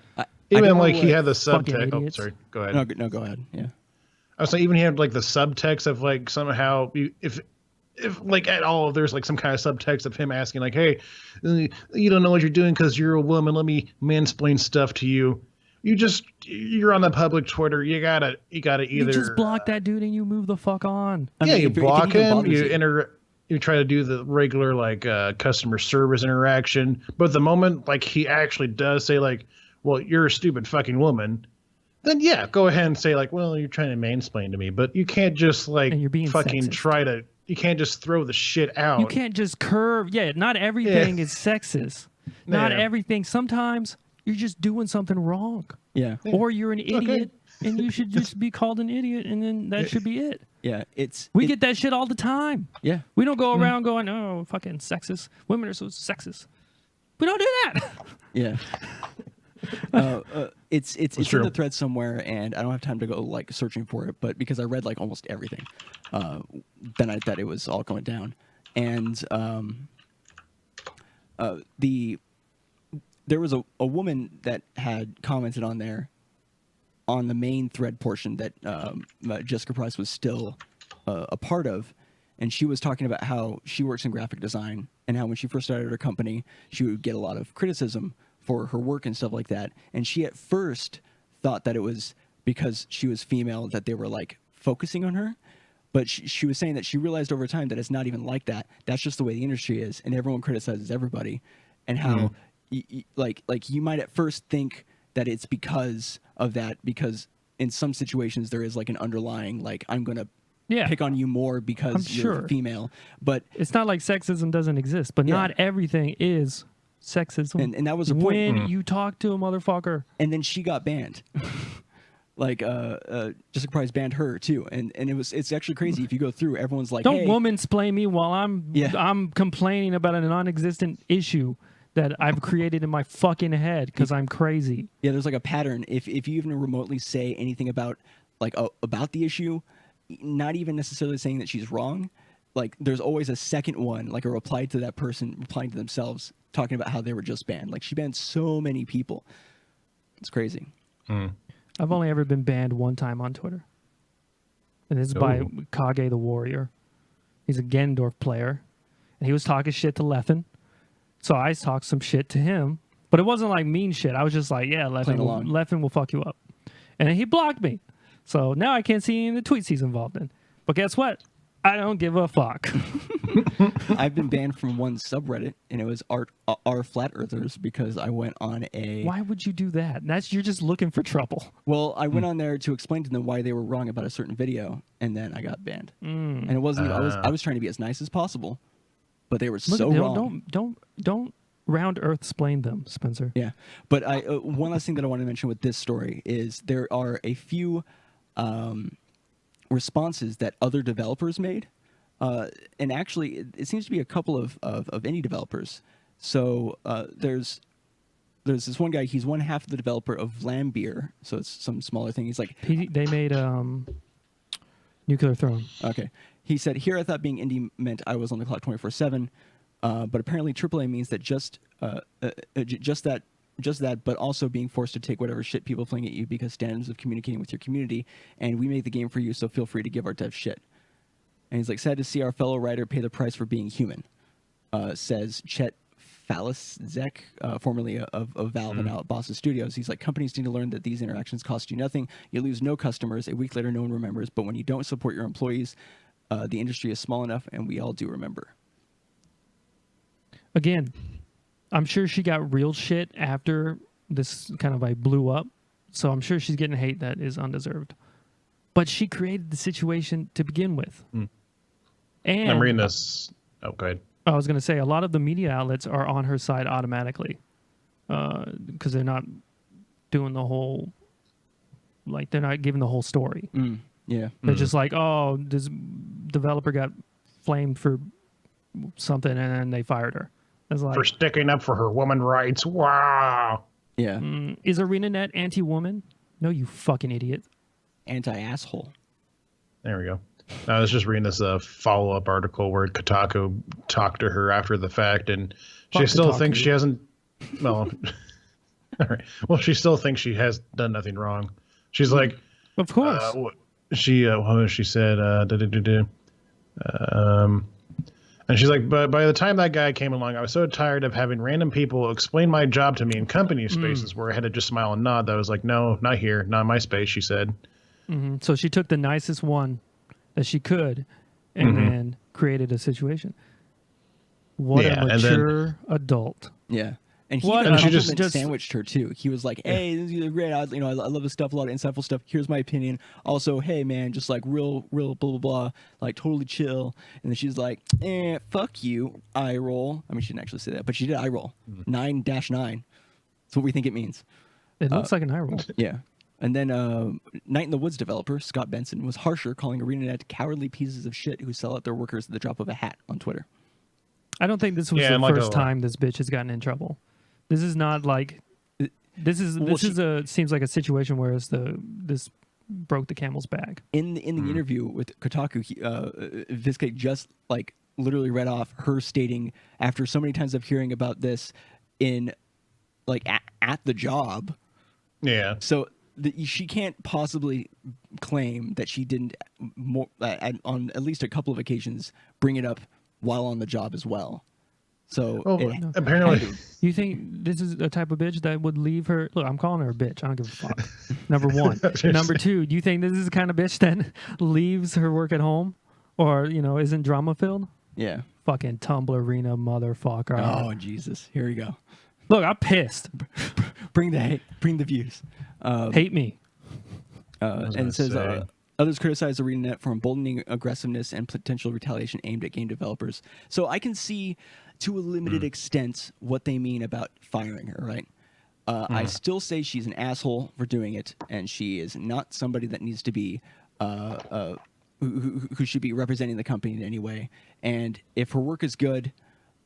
[SPEAKER 2] Even like he had the subtext. Oh, sorry. Go ahead.
[SPEAKER 1] No, go ahead. Yeah. I
[SPEAKER 2] was saying even he had like the subtext of like somehow if like at all there's like some kind of subtext of him asking like, hey, you don't know what you're doing because you're a woman. Let me mansplain stuff to you. You're on the public Twitter. You gotta either
[SPEAKER 3] you just block that dude and you move the fuck on.
[SPEAKER 2] You block him. You try to do the regular like customer service interaction, but the moment like he actually does say like, well, you're a stupid fucking woman, then yeah, go ahead and say like, well, you're trying to mansplain to me, but you can't just like fucking sexist. You can't just throw the shit out.
[SPEAKER 3] You can't just curve. Yeah, not everything is sexist. Not everything. Sometimes you're just doing something wrong.
[SPEAKER 1] Yeah.
[SPEAKER 3] Or you're an idiot and you should just be called an idiot and then that should be it.
[SPEAKER 1] Yeah,
[SPEAKER 3] we get that shit all the time.
[SPEAKER 1] Yeah.
[SPEAKER 3] We don't go around going, oh, fucking sexist. Women are so sexist. We don't do that.
[SPEAKER 1] Yeah. It's in
[SPEAKER 2] true.
[SPEAKER 1] the thread somewhere, and I don't have time to go like searching for it. But because I read like almost everything, then I thought it was all going down. And there was a woman that had commented on there on the main thread portion that Jessica Price was still a part of. And she was talking about how she works in graphic design and how when she first started her company, she would get a lot of criticism for her work and stuff like that. And she at first thought that it was because she was female that they were like focusing on her. But she was saying that she realized over time that it's not even like that. That's just the way the industry is. And everyone criticizes everybody. And how like you might at first think that it's because of that, because in some situations there is like an underlying, like, I'm going to pick on you more because you're female. But
[SPEAKER 3] it's not like sexism doesn't exist, but not everything is sexism.
[SPEAKER 1] And that was a point.
[SPEAKER 3] When you talk to a motherfucker.
[SPEAKER 1] And then she got banned. Like Jessica Price banned her too, and it's actually crazy if you go through. Everyone's like,
[SPEAKER 3] "Don't
[SPEAKER 1] hey,
[SPEAKER 3] woman-splain me while I'm complaining about a non-existent issue that I've created in my fucking head because I'm crazy."
[SPEAKER 1] Yeah, there's like a pattern. If you even remotely say anything about about the issue, not even necessarily saying that she's wrong, like there's always a second one, like a reply to that person replying to themselves, talking about how they were just banned. Like she banned so many people. It's crazy.
[SPEAKER 3] I've only ever been banned one time on Twitter. And this is by Kage the Warrior. He's a Gendorf player. And he was talking shit to Leffen. So I talked some shit to him. But it wasn't like mean shit. I was just like, yeah, Leffen will fuck you up. And then he blocked me. So now I can't see any of the tweets he's involved in. But guess what? I don't give a fuck.
[SPEAKER 1] I've been banned from one subreddit, and it was R Flat Earthers, because I went on a...
[SPEAKER 3] Why would you do that? You're just looking for trouble.
[SPEAKER 1] Well, I went on there to explain to them why they were wrong about a certain video, and then I got banned. And it wasn't... I was trying to be as nice as possible, but they were wrong.
[SPEAKER 3] Don't round earth explain them, Spencer.
[SPEAKER 1] Yeah, but one last thing that I want to mention with this story is there are a few responses that other developers made. And actually, it seems to be a couple of indie developers. So there's this one guy. He's one half of the developer of Vlambeer. So it's some smaller thing. He's like...
[SPEAKER 3] They made Nuclear Throne.
[SPEAKER 1] Okay. He said, "Here I thought being indie meant I was on the clock 24/7. But apparently AAA means that just that, but also being forced to take whatever shit people fling at you because standards of communicating with your community. And we make the game for you, so feel free to give our devs shit." And he's like, "Sad to see our fellow writer pay the price for being human," says Chet Falisek, formerly of Valve and now at Boston Studios. He's like, "Companies need to learn that these interactions cost you nothing. You lose no customers. A week later, no one remembers. But when you don't support your employees, the industry is small enough, and we all do remember."
[SPEAKER 3] Again, I'm sure she got real shit after this kind of like blew up. So I'm sure she's getting hate that is undeserved. But she created the situation to begin with. And
[SPEAKER 2] I'm reading this. Oh, go ahead.
[SPEAKER 3] I was going to say, a lot of the media outlets are on her side automatically because they're not doing the whole, like, they're not giving the whole story.
[SPEAKER 1] Yeah.
[SPEAKER 3] They're just like, oh, this developer got flamed for something and then they fired her. It's like,
[SPEAKER 2] for sticking up for her woman rights. Wow.
[SPEAKER 1] Yeah.
[SPEAKER 3] Is ArenaNet anti-woman? No, you fucking idiot.
[SPEAKER 1] Anti-asshole.
[SPEAKER 2] There we go. I was just reading this follow-up article where Kotaku talked to her after the fact, and she still thinks she hasn't... Well, all right. Well, she still thinks she has done nothing wrong. She's like...
[SPEAKER 3] Of course.
[SPEAKER 2] She said... and she's like, but by the time that guy came along, I was so tired of having random people explain my job to me in company spaces where I had to just smile and nod. That I was like, no, not here, not in my space, she said.
[SPEAKER 3] So she took the nicest one that she could and then created a situation. What a mature adult.
[SPEAKER 1] Yeah. And
[SPEAKER 2] she
[SPEAKER 1] just sandwiched her too. He was like, "Hey, this is great. I love this stuff. A lot of insightful stuff. Here's my opinion. Also, hey man, just like real blah blah blah. Like totally chill." And then she's like, "Fuck you, eye roll." I mean, she didn't actually say that, but she did eye roll. 9-9. That's what we think it means.
[SPEAKER 3] It looks like an eye roll.
[SPEAKER 1] Yeah. And then Night in the Woods developer Scott Benson was harsher, calling ArenaNet cowardly pieces of shit who sell out their workers at the drop of a hat on Twitter.
[SPEAKER 3] I don't think this was the first time this bitch has gotten in trouble. This is not like seems like a situation where this broke the camel's back.
[SPEAKER 1] In the interview with Kotaku, Visca just like literally read off her stating after so many times of hearing about this in like at the job.
[SPEAKER 2] Yeah.
[SPEAKER 1] So she can't possibly claim that she didn't on at least a couple of occasions bring it up while on the job as well. So
[SPEAKER 2] apparently,
[SPEAKER 3] you think this is a type of bitch that would leave her? Look, I'm calling her a bitch. I don't give a fuck. Number one. Number two, do you think this is the kind of bitch that leaves her work at home, or isn't drama filled?
[SPEAKER 1] Yeah.
[SPEAKER 3] Fucking Tumblr arena motherfucker.
[SPEAKER 1] Oh Jesus! Here we go.
[SPEAKER 3] Look, I'm pissed.
[SPEAKER 1] Bring the hate. Bring the views.
[SPEAKER 3] Hate me.
[SPEAKER 1] And it says others criticize ArenaNet for emboldening aggressiveness and potential retaliation aimed at game developers. So I can see, to a limited extent, what they mean about firing her. Right? I still say she's an asshole for doing it, and she is not somebody that needs to be who should be representing the company in any way. And if her work is good,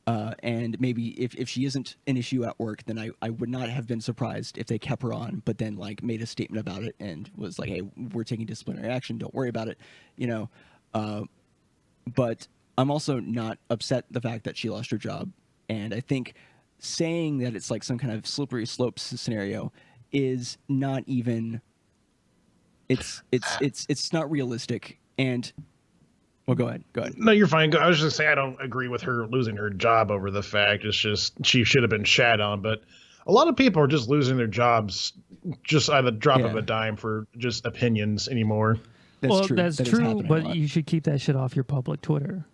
[SPEAKER 1] and maybe if she isn't an issue at work, then I would not have been surprised if they kept her on, but then like made a statement about it and was like, hey, we're taking disciplinary action, don't worry about it, but I'm also not upset the fact that she lost her job. And I think saying that it's like some kind of slippery slope scenario is not even, it's not realistic. And well, go ahead.
[SPEAKER 2] No, you're fine. I was just saying I don't agree with her losing her job over the fact. It's just she should have been shat on. But a lot of people are just losing their jobs just at the drop of a dime for just opinions anymore.
[SPEAKER 1] That's true.
[SPEAKER 3] That's true, but you should keep that shit off your public Twitter.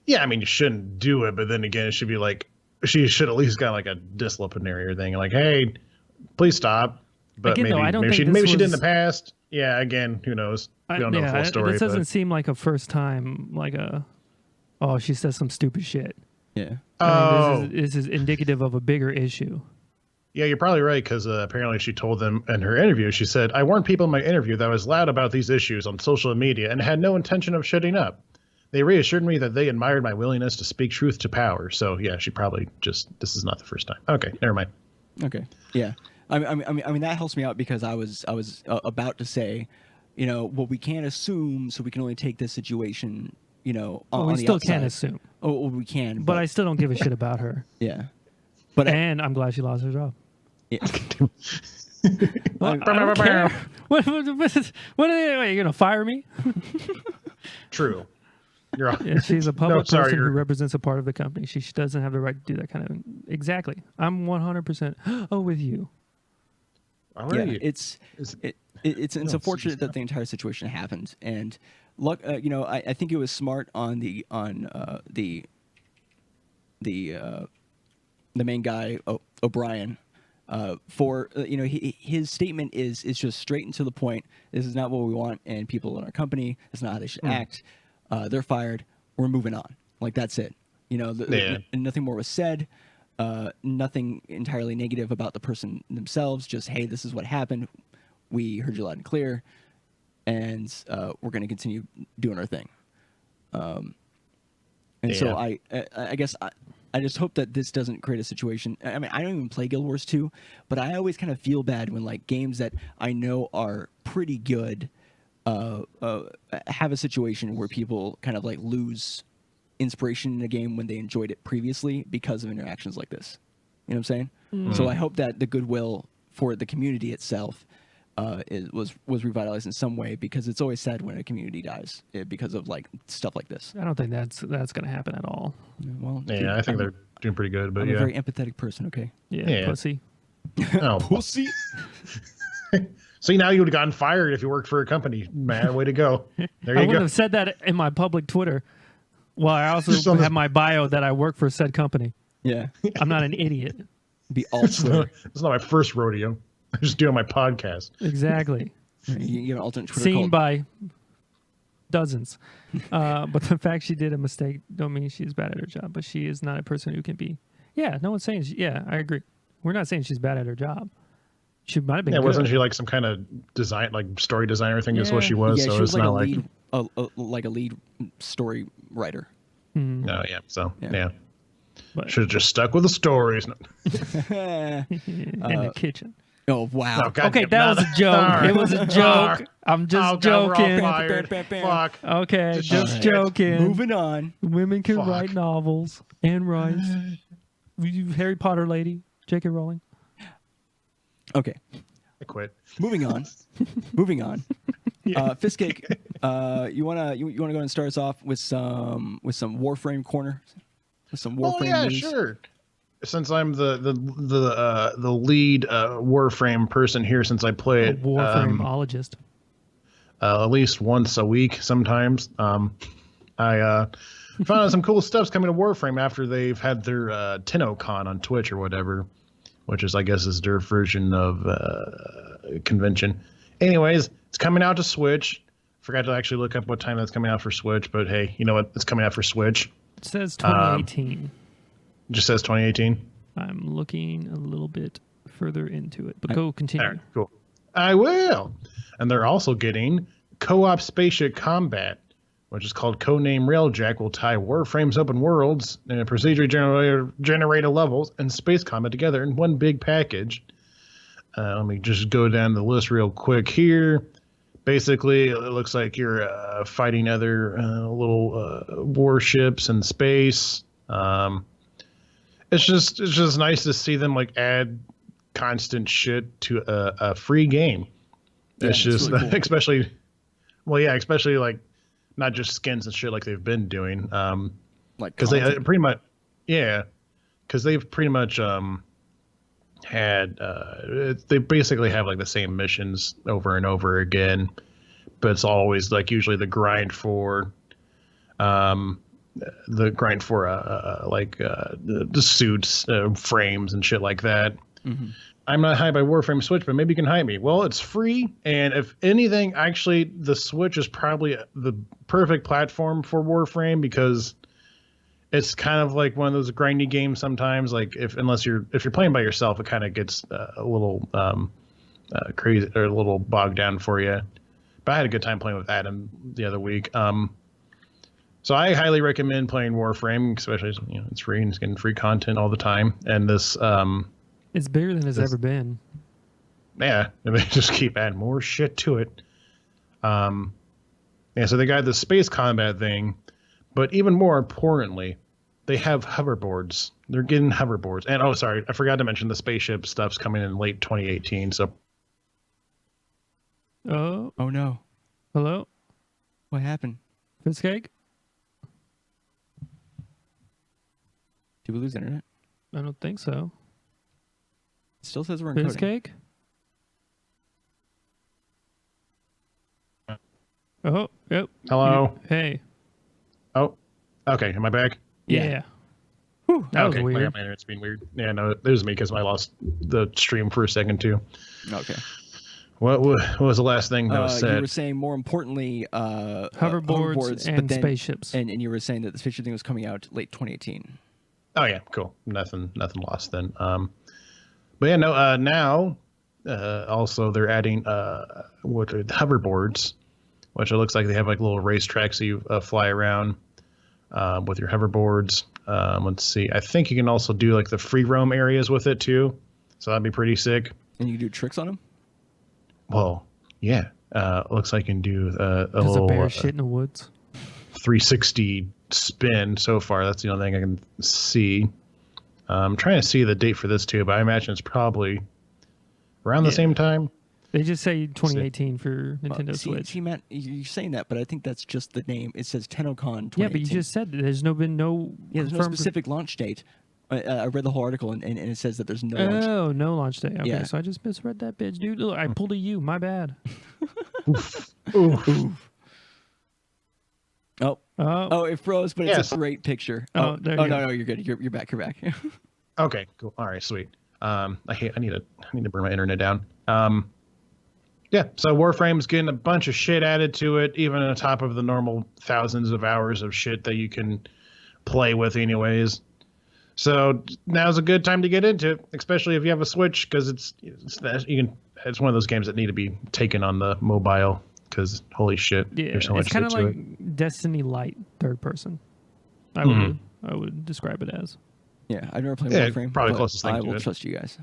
[SPEAKER 2] Yeah, I mean, you shouldn't do it. But then again, it should be like she should at least got like a disciplinary thing. Like, hey, please stop. But
[SPEAKER 3] again,
[SPEAKER 2] maybe she did in the past. Yeah, again, who knows? We don't know the full story.
[SPEAKER 3] This doesn't seem like a first time, like she says some stupid shit.
[SPEAKER 1] Yeah.
[SPEAKER 3] This is indicative of a bigger issue.
[SPEAKER 2] Yeah, you're probably right, because apparently she told them in her interview, she said, I warned people in my interview that I was loud about these issues on social media and had no intention of shutting up. They reassured me that they admired my willingness to speak truth to power. So, yeah, she probably this is not the first time. Okay, never mind.
[SPEAKER 1] Okay, yeah. I mean that helps me out because I was about to say, well, we can't assume, so we can only take this situation, on
[SPEAKER 3] we
[SPEAKER 1] the
[SPEAKER 3] still
[SPEAKER 1] outside.
[SPEAKER 3] can't assume.
[SPEAKER 1] Oh, well, we can,
[SPEAKER 3] but I still don't give a shit about her.
[SPEAKER 1] Yeah,
[SPEAKER 3] and I'm glad she lost her job.
[SPEAKER 1] Yeah.
[SPEAKER 3] I don't care. What are they? Wait, you're gonna fire me?
[SPEAKER 2] True. You're right.
[SPEAKER 3] Yeah, she's a public person who represents a part of the company. She doesn't have the right to do that kind of. Exactly. I'm 100% with you.
[SPEAKER 1] It's unfortunate that the entire situation happened, and luck. I think it was smart on the main guy O'Brien. For his statement is just straight and to the point. This is not what we want, and people in our company. It's not how they should act. They're fired. We're moving on. Like that's it. Nothing more was said. Nothing entirely negative about the person themselves. Just hey, this is what happened. We heard you loud and clear, and we're going to continue doing our thing. So I guess I just hope that this doesn't create a situation. I mean, I don't even play Guild Wars 2, but I always kind of feel bad when like games that I know are pretty good have a situation where people kind of like lose inspiration in a game when they enjoyed it previously because of interactions like this. You know what I'm saying? Mm-hmm. So I hope that the goodwill for the community itself was revitalized in some way, because it's always sad when a community dies because of like stuff like this.
[SPEAKER 3] I don't think that's going to happen at all.
[SPEAKER 1] Well,
[SPEAKER 2] I think they're doing pretty good. But
[SPEAKER 1] I'm a very empathetic person. Okay.
[SPEAKER 3] Yeah. Pussy.
[SPEAKER 2] Oh,
[SPEAKER 1] pussy.
[SPEAKER 2] See, now you would have gotten fired if you worked for a company, man. Way to go. There you go.
[SPEAKER 3] I wouldn't have said that in my public Twitter. Well, I also have my bio that I work for said company.
[SPEAKER 1] Yeah.
[SPEAKER 3] I'm not an idiot.
[SPEAKER 1] Be all Twitter.
[SPEAKER 2] It's not my first rodeo. I'm just doing my podcast.
[SPEAKER 3] Exactly.
[SPEAKER 1] You have an alternate Twitter
[SPEAKER 3] seen by dozens. But the fact she did a mistake don't mean she's bad at her job. But she is not a person who can be. Yeah, no one's saying. I agree. We're not saying she's bad at her job. She might have been. Yeah, good.
[SPEAKER 2] Wasn't she like some kind of design, like story designer thing? Is what she was.
[SPEAKER 1] Yeah,
[SPEAKER 2] so
[SPEAKER 1] she was
[SPEAKER 2] it's not
[SPEAKER 1] like a lead story writer.
[SPEAKER 3] Mm-hmm.
[SPEAKER 2] Oh yeah. So yeah.
[SPEAKER 3] But
[SPEAKER 2] Should have just stuck with the stories.
[SPEAKER 3] in the kitchen.
[SPEAKER 1] Oh wow.
[SPEAKER 2] Oh, God
[SPEAKER 3] Okay,
[SPEAKER 2] damn,
[SPEAKER 3] that
[SPEAKER 2] no,
[SPEAKER 3] was a joke.
[SPEAKER 2] Alright.
[SPEAKER 3] It was a joke.
[SPEAKER 2] Alright.
[SPEAKER 3] I'm just
[SPEAKER 2] Oh, God, we're all
[SPEAKER 3] joking.
[SPEAKER 2] fired. Fuck.
[SPEAKER 3] Okay, just
[SPEAKER 2] Shit.
[SPEAKER 3] joking.
[SPEAKER 1] Moving on.
[SPEAKER 3] Women can
[SPEAKER 2] Fuck.
[SPEAKER 3] write novels and write. You Harry Potter lady, J.K. Rowling.
[SPEAKER 1] Okay.
[SPEAKER 2] I quit.
[SPEAKER 1] Moving on. Moving on. Fistcake, you wanna go ahead and start us off with some Warframe corner, with some Warframe
[SPEAKER 2] Oh yeah,
[SPEAKER 1] news?
[SPEAKER 2] sure. Since I'm the lead Warframe person here, since I play it
[SPEAKER 3] Warframeologist.
[SPEAKER 2] at least once a week, sometimes. I found out some cool stuff's coming to Warframe after they've had their TennoCon on Twitch or whatever, which is I guess is their version of convention. Anyways, it's coming out to Switch. Forgot to actually look up what time that's coming out for Switch, but hey, you know what? It's coming out for Switch.
[SPEAKER 3] It says 2018.
[SPEAKER 2] It just says 2018.
[SPEAKER 3] I'm looking a little bit further into it, but go continue.
[SPEAKER 2] All right, cool. I will. And they're also getting co-op spaceship combat, which is called Codename Railjack, will tie Warframe's open worlds and procedurally generated levels and space combat together in one big package. Let me just go down the list real quick here. Basically, it looks like you're fighting other little warships in space. It's just nice to see them like add constant shit to a free game.
[SPEAKER 1] Yeah,
[SPEAKER 2] It's just
[SPEAKER 1] really cool.
[SPEAKER 2] especially like not just skins and shit like they've been doing.
[SPEAKER 1] Like
[SPEAKER 2] Because they
[SPEAKER 1] content.
[SPEAKER 2] pretty much, because they've pretty much had they basically have like the same missions over and over again, but it's always like usually the grind for the suits, frames and shit like that.
[SPEAKER 1] Mm-hmm.
[SPEAKER 2] I'm not hyped by Warframe Switch, but maybe you can hype me. Well, it's free, and if anything, actually, the Switch is probably the perfect platform for Warframe because it's kind of like one of those grindy games sometimes. Like if you're playing by yourself, it kind of gets a little crazy or a little bogged down for you. But I had a good time playing with Adam the other week. So I highly recommend playing Warframe, especially it's free and it's getting free content all the time. And this,
[SPEAKER 3] It's bigger than it's ever been.
[SPEAKER 2] yeah, and they just keep adding more shit to it. So they got the space combat thing, but even more importantly, they have hoverboards. They're getting hoverboards. And oh, sorry, I forgot to mention the spaceship stuff's coming in late 2018. So
[SPEAKER 3] Oh,
[SPEAKER 1] Oh no.
[SPEAKER 3] hello?
[SPEAKER 1] What happened?
[SPEAKER 3] Fitzcake?
[SPEAKER 1] Did we lose internet?
[SPEAKER 3] I don't think so.
[SPEAKER 1] It still says we're encoding.
[SPEAKER 3] Fitzcake? Oh, yep.
[SPEAKER 2] hello.
[SPEAKER 3] Hey.
[SPEAKER 2] Oh, okay. Am I back?
[SPEAKER 3] Yeah.
[SPEAKER 1] Whew.
[SPEAKER 3] That was
[SPEAKER 2] okay.
[SPEAKER 3] weird.
[SPEAKER 2] My internet's being weird. Yeah, no, it was me because I lost the stream for a second too.
[SPEAKER 1] Okay.
[SPEAKER 2] What was the last thing that was
[SPEAKER 1] You
[SPEAKER 2] said?
[SPEAKER 1] were saying more importantly,
[SPEAKER 3] Hoverboards and
[SPEAKER 1] but then,
[SPEAKER 3] spaceships.
[SPEAKER 1] and you were saying that the spaceship thing was coming out late 2018.
[SPEAKER 2] Oh yeah, cool. Nothing lost then. But yeah, no. Now, also they're adding what are the hoverboards, which it looks like they have like little racetracks that you fly around with your hoverboards. Let's see. I think you can also do like the free roam areas with it too, so that'd be pretty sick.
[SPEAKER 1] And you can do tricks on them?
[SPEAKER 2] Well, yeah. Looks like you can do a
[SPEAKER 3] There's
[SPEAKER 2] little
[SPEAKER 3] a bear shit in the woods.
[SPEAKER 2] 360 spin so far. That's the only thing I can see. I'm trying to see the date for this too, but I imagine it's probably around the same time.
[SPEAKER 3] They just say 2018 for Nintendo Switch.
[SPEAKER 1] See, Matt, you're saying that, but I think that's just the name. It says TennoCon 2018.
[SPEAKER 3] Yeah, but you just said that there's been no.
[SPEAKER 1] Yeah, there's no
[SPEAKER 3] confirmed-
[SPEAKER 1] specific launch date. I read the whole article, and it says that there's no launch.
[SPEAKER 3] Oh, no launch day. Okay,
[SPEAKER 1] Yeah.
[SPEAKER 3] so I just misread that bitch, dude. Look, I pulled a U. My bad.
[SPEAKER 2] Oof.
[SPEAKER 1] Oh, it froze, but it's
[SPEAKER 2] Yes.
[SPEAKER 1] a great picture.
[SPEAKER 3] Oh, there you go.
[SPEAKER 1] no, you're good. You're back. You're back.
[SPEAKER 2] Okay, cool. All right, sweet. I need to bring my internet down. Yeah, so Warframe's getting a bunch of shit added to it, even on top of the normal thousands of hours of shit that you can play with anyways. So now's a good time to get into it, especially if you have a Switch, because it's one of those games that need to be taken on the mobile, because holy shit,
[SPEAKER 3] Yeah,
[SPEAKER 2] there's so much
[SPEAKER 3] it's kind
[SPEAKER 2] shit
[SPEAKER 3] of
[SPEAKER 2] to it.
[SPEAKER 3] like Destiny Light third person. I would describe it as.
[SPEAKER 1] Yeah, I've never played
[SPEAKER 2] Yeah,
[SPEAKER 1] Warframe.
[SPEAKER 2] probably
[SPEAKER 1] but
[SPEAKER 2] closest thing
[SPEAKER 1] I
[SPEAKER 2] to
[SPEAKER 1] will
[SPEAKER 2] it.
[SPEAKER 1] trust you guys.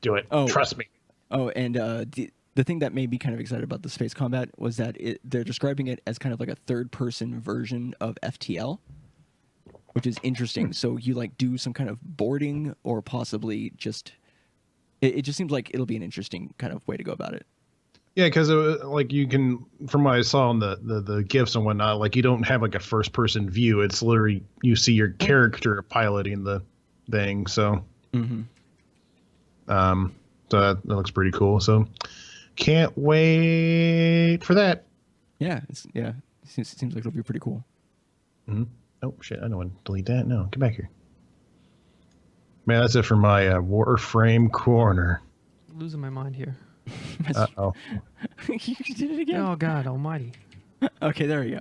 [SPEAKER 2] Do it.
[SPEAKER 1] Oh.
[SPEAKER 2] Trust me.
[SPEAKER 1] Oh, and the thing that made me kind of excited about the space combat was that they're describing it as kind of like a third-person version of FTL, which is interesting. So you like do some kind of boarding, or possibly just it just seems like it'll be an interesting kind of way to go about it.
[SPEAKER 2] Yeah, because like you can, from what I saw on the gifs and whatnot, like you don't have like a first person view. It's literally you see your character piloting the thing. So, so that looks pretty cool. So, can't wait for that.
[SPEAKER 1] Yeah, it seems like it'll be pretty cool.
[SPEAKER 2] Oh shit! I don't want to delete that. No, get back here. Man, that's it for my Warframe corner.
[SPEAKER 3] Losing my mind here.
[SPEAKER 2] Oh.
[SPEAKER 1] You did it again.
[SPEAKER 3] Oh God Almighty!
[SPEAKER 1] Okay, there we go.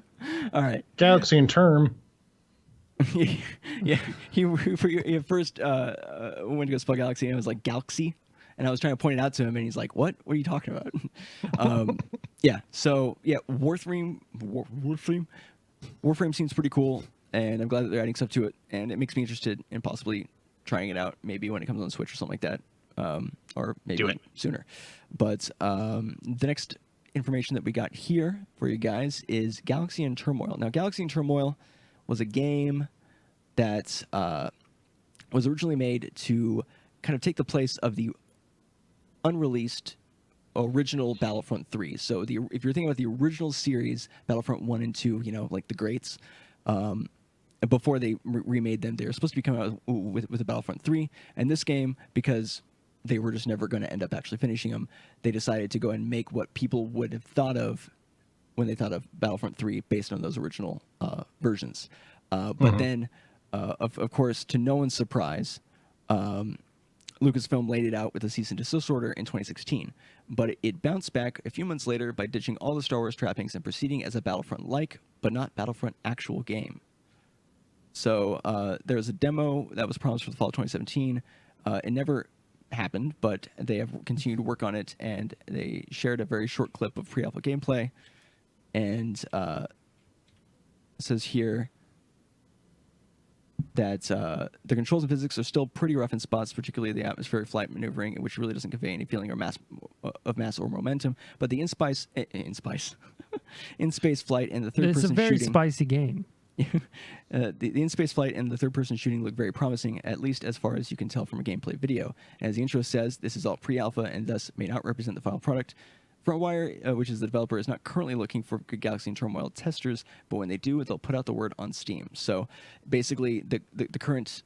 [SPEAKER 1] All right.
[SPEAKER 2] Galaxy in term.
[SPEAKER 1] Yeah, he first went to go spell Galaxy and it was like Galaxy, and I was trying to point it out to him and he's like, "What? What are you talking about?" Yeah. So yeah, Warframe seems pretty cool, and I'm glad that they're adding stuff to it, and it makes me interested in possibly trying it out, maybe when it comes on Switch or something like that, or maybe sooner. But the next information that we got here for you guys is Galaxy in Turmoil. Now, Galaxy in Turmoil was a game that was originally made to kind of take the place of the unreleased original Battlefront 3. So if you're thinking about the original series, Battlefront 1 and 2, you know, like the greats, before they remade them, they were supposed to be coming out with a Battlefront 3. And this game, because they were just never going to end up actually finishing them, they decided to go and make what people would have thought of when they thought of Battlefront 3 based on those original versions. But then, of course, to no one's surprise, Lucasfilm laid it out with a cease and desist order in 2016. But it bounced back a few months later by ditching all the Star Wars trappings and proceeding as a Battlefront-like, but not Battlefront actual game. So there was a demo that was promised for the fall of 2017. It never happened, but they have continued to work on it, and they shared a very short clip of pre-alpha gameplay. And it says here that the controls and physics are still pretty rough in spots, particularly the atmospheric flight maneuvering, which really doesn't convey any feeling or mass or momentum. But the in space flight and the third person shooting.
[SPEAKER 3] It's a very spicy game.
[SPEAKER 1] The in-space flight and the third-person shooting look very promising, at least as far as you can tell from a gameplay video. As the intro says, this is all pre-alpha and thus may not represent the final product. FrontWire, which is the developer, is not currently looking for Galaxy in Turmoil testers, but when they do, they'll put out the word on Steam. So basically, the current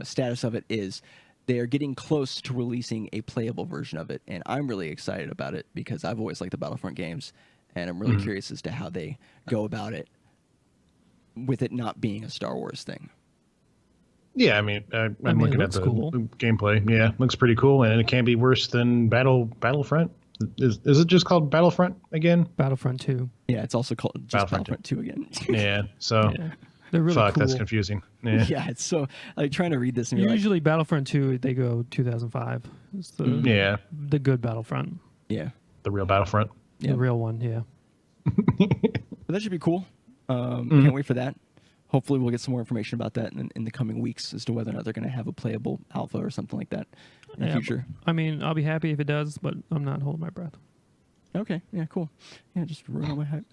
[SPEAKER 1] status of it is they are getting close to releasing a playable version of it, and I'm really excited about it because I've always liked the Battlefront games. And I'm really curious as to how they go about it with it not being a Star Wars thing.
[SPEAKER 2] Yeah, I mean, I'm looking at the
[SPEAKER 3] cool.
[SPEAKER 2] gameplay. Yeah, looks pretty cool, and it can't be worse than Battlefront. Is it just called Battlefront again?
[SPEAKER 3] Battlefront 2.
[SPEAKER 1] Yeah, it's also called just Battlefront 2 again.
[SPEAKER 2] Yeah, so
[SPEAKER 3] Yeah. They're really
[SPEAKER 2] fuck,
[SPEAKER 3] cool.
[SPEAKER 2] that's confusing. Yeah,
[SPEAKER 1] Yeah, it's so like trying to read this and be
[SPEAKER 3] Usually Battlefront 2, they go 2005. It's the good Battlefront.
[SPEAKER 1] yeah,
[SPEAKER 2] the real Battlefront.
[SPEAKER 3] The real one, yeah.
[SPEAKER 1] but that should be cool. Can't wait for that. Hopefully, we'll get some more information about that in the coming weeks as to whether or not they're going to have a playable alpha or something like that in the future.
[SPEAKER 3] I mean, I'll be happy if it does, but I'm not holding my breath.
[SPEAKER 1] Okay, yeah, cool. Yeah, just ruin all my hype.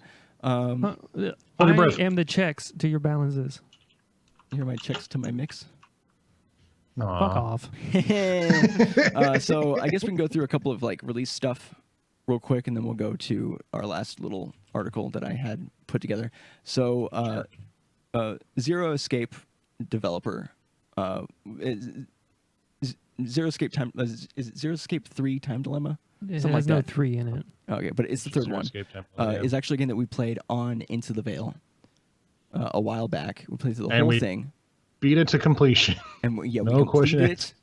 [SPEAKER 2] your breath.
[SPEAKER 3] I am the checks to your balances.
[SPEAKER 1] Here are my checks to my mix.
[SPEAKER 2] Aww.
[SPEAKER 3] Fuck off.
[SPEAKER 1] So I guess we can go through a couple of like release stuff real quick, and then we'll go to our last little article that I had put together. So Zero Escape developer, Zero Escape time is it Zero Escape 3 Time Dilemma?
[SPEAKER 3] It
[SPEAKER 1] Something
[SPEAKER 3] has
[SPEAKER 1] like
[SPEAKER 3] no
[SPEAKER 1] that.
[SPEAKER 3] 3 in it.
[SPEAKER 1] Okay, but it's the third
[SPEAKER 2] Zero
[SPEAKER 1] one.
[SPEAKER 2] Escape Time,
[SPEAKER 1] Is actually a game that we played on Into the Veil a while back. We played through the
[SPEAKER 2] And
[SPEAKER 1] whole
[SPEAKER 2] we
[SPEAKER 1] thing.
[SPEAKER 2] beat it to completion.
[SPEAKER 1] And we
[SPEAKER 2] No question
[SPEAKER 1] completed it,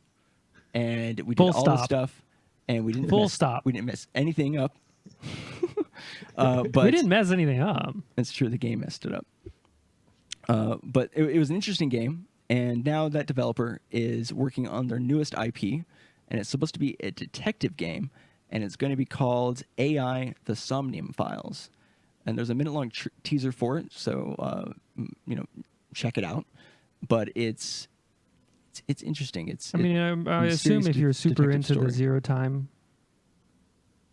[SPEAKER 1] and we did
[SPEAKER 3] Full
[SPEAKER 1] all the
[SPEAKER 3] stop.
[SPEAKER 1] stuff, and we didn't
[SPEAKER 3] Full
[SPEAKER 1] mess,
[SPEAKER 3] stop.
[SPEAKER 1] We didn't mess anything up. But
[SPEAKER 3] We didn't mess anything up.
[SPEAKER 1] That's true. The game messed it up. But it was an interesting game, and now that developer is working on their newest IP, and it's supposed to be a detective game, and it's going to be called AI: The Somnium Files. And there's a minute-long teaser for it, so check it out. But it's interesting.
[SPEAKER 3] I mean, I assume if you're super into the zero time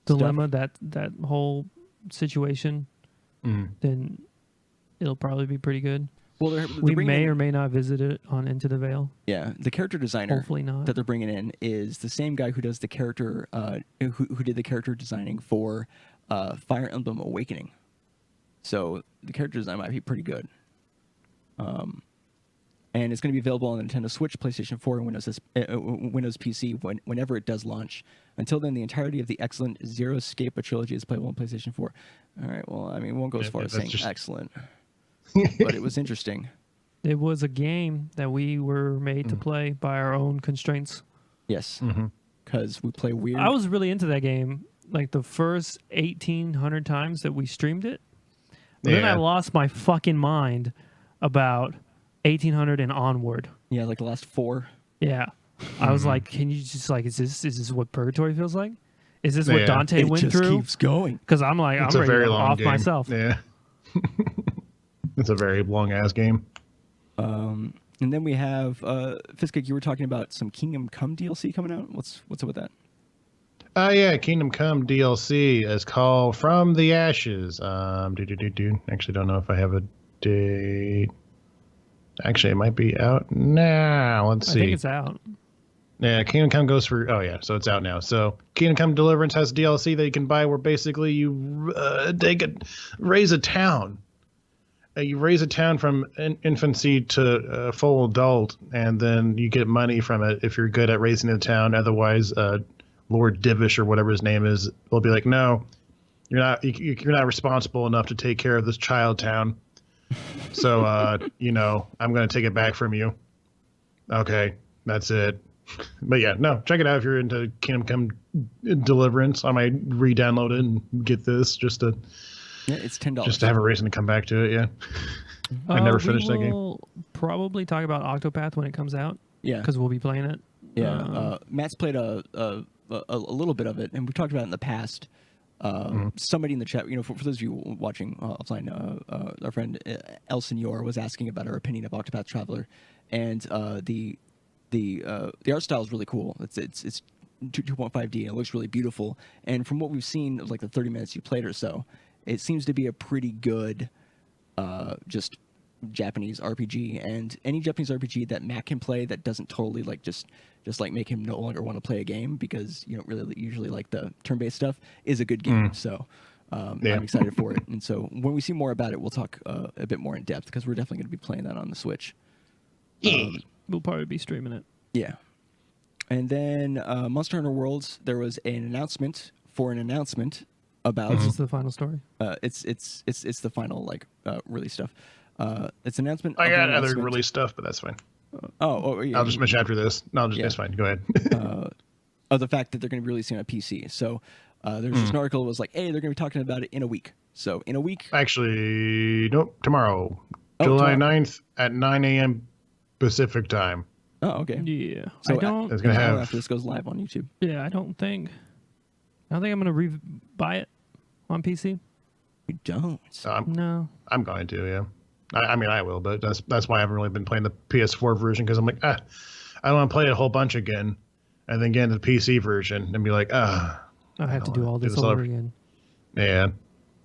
[SPEAKER 3] dilemma, that whole situation, then it'll probably be pretty good.
[SPEAKER 1] Well,
[SPEAKER 3] we may or may not visit it on Into the Veil.
[SPEAKER 1] Yeah, the character designer
[SPEAKER 3] Hopefully not.
[SPEAKER 1] that they're bringing in is the same guy who does the character, who did the character designing for Fire Emblem Awakening. So the character design might be pretty good. And it's going to be available on the Nintendo Switch, PlayStation 4, and Windows PC whenever it does launch. Until then, the entirety of the excellent Zero Escape trilogy is playable on PlayStation 4. All right, well, I mean, we won't go as far as saying excellent, but it was interesting.
[SPEAKER 3] It was a game that we were made to play by our own constraints.
[SPEAKER 1] Yes, because we play weird.
[SPEAKER 3] I was really into that game, like the first 1,800 times that we streamed it. But then I lost my fucking mind about 1,800 and onward.
[SPEAKER 1] Yeah, like the last 4.
[SPEAKER 3] Yeah. I was like, can you just like, is this what purgatory feels like? Is this what Dante went through? It just
[SPEAKER 1] keeps going.
[SPEAKER 3] Because I'm like, I'm ready to off
[SPEAKER 2] game.
[SPEAKER 3] myself.
[SPEAKER 2] Yeah. It's a very long-ass game.
[SPEAKER 1] And then we have, Fiskik, you were talking about some Kingdom Come DLC coming out. What's up with that?
[SPEAKER 2] Yeah, Kingdom Come DLC is called From the Ashes. Actually, don't know if I have a date. Actually, it might be out now. Let's see.
[SPEAKER 3] I think it's out.
[SPEAKER 2] Yeah, Kingdom Come goes for... Oh, yeah, so it's out now. So Kingdom Come Deliverance has DLC that you can buy where basically you raise a town. You raise a town from infancy to full adult, and then you get money from it if you're good at raising the town. Otherwise, Lord Divish or whatever his name is will be like, no, you're not responsible enough to take care of this child town. So, I'm going to take it back from you. Okay, that's it. But yeah, no, check it out if you're into Kingdom Come Deliverance. I might re-download it and get this just to...
[SPEAKER 1] Yeah, it's $10.
[SPEAKER 2] Just to have a reason to come back to it, yeah. I never finished that game.
[SPEAKER 3] We'll probably talk about Octopath when it comes out.
[SPEAKER 1] Yeah.
[SPEAKER 3] Because we'll be playing it.
[SPEAKER 1] Yeah. Matt's played a little bit of it, and we've talked about it in the past. Somebody in the chat, for those of you watching offline, our friend El Senor was asking about our opinion of Octopath Traveler, and the art style is really cool. It's 2.5D, and it looks really beautiful. And from what we've seen of like the 30 minutes you played or so, it seems to be a pretty good just Japanese RPG, and any Japanese RPG that Matt can play that doesn't totally like just like make him no longer want to play a game because you don't really usually like the turn-based stuff is a good game. So I'm excited for it. And so when we see more about it, we'll talk a bit more in depth because we're definitely going to be playing that on the Switch.
[SPEAKER 3] We'll probably be streaming it.
[SPEAKER 1] Yeah. And then Monster Hunter Worlds, there was an announcement about.
[SPEAKER 3] Is this the final story?
[SPEAKER 1] It's the final release stuff. It's an announcement.
[SPEAKER 2] I got other release stuff, but that's fine.
[SPEAKER 1] Yeah.
[SPEAKER 2] I'll just mention after this. No, it's fine. Go ahead.
[SPEAKER 1] Of the fact that they're going to be releasing on a PC. So there's just an article that was like, hey, they're going to be talking about it in a week. So in a week.
[SPEAKER 2] Actually, nope. Tomorrow, July 9th at 9 a.m. Pacific time.
[SPEAKER 1] Oh, okay.
[SPEAKER 3] Yeah.
[SPEAKER 1] So
[SPEAKER 3] I don't.
[SPEAKER 2] It's gonna have
[SPEAKER 1] after this goes live on YouTube.
[SPEAKER 3] Yeah, I don't think I'm going to buy it on PC.
[SPEAKER 1] You don't?
[SPEAKER 3] No.
[SPEAKER 2] I'm going to, yeah. I mean, I will, but that's why I haven't really been playing the PS4 version because I'm like, I don't want to play it a whole bunch again, and then get into the PC version and be like,
[SPEAKER 3] I have to do all this over again.
[SPEAKER 2] Yeah,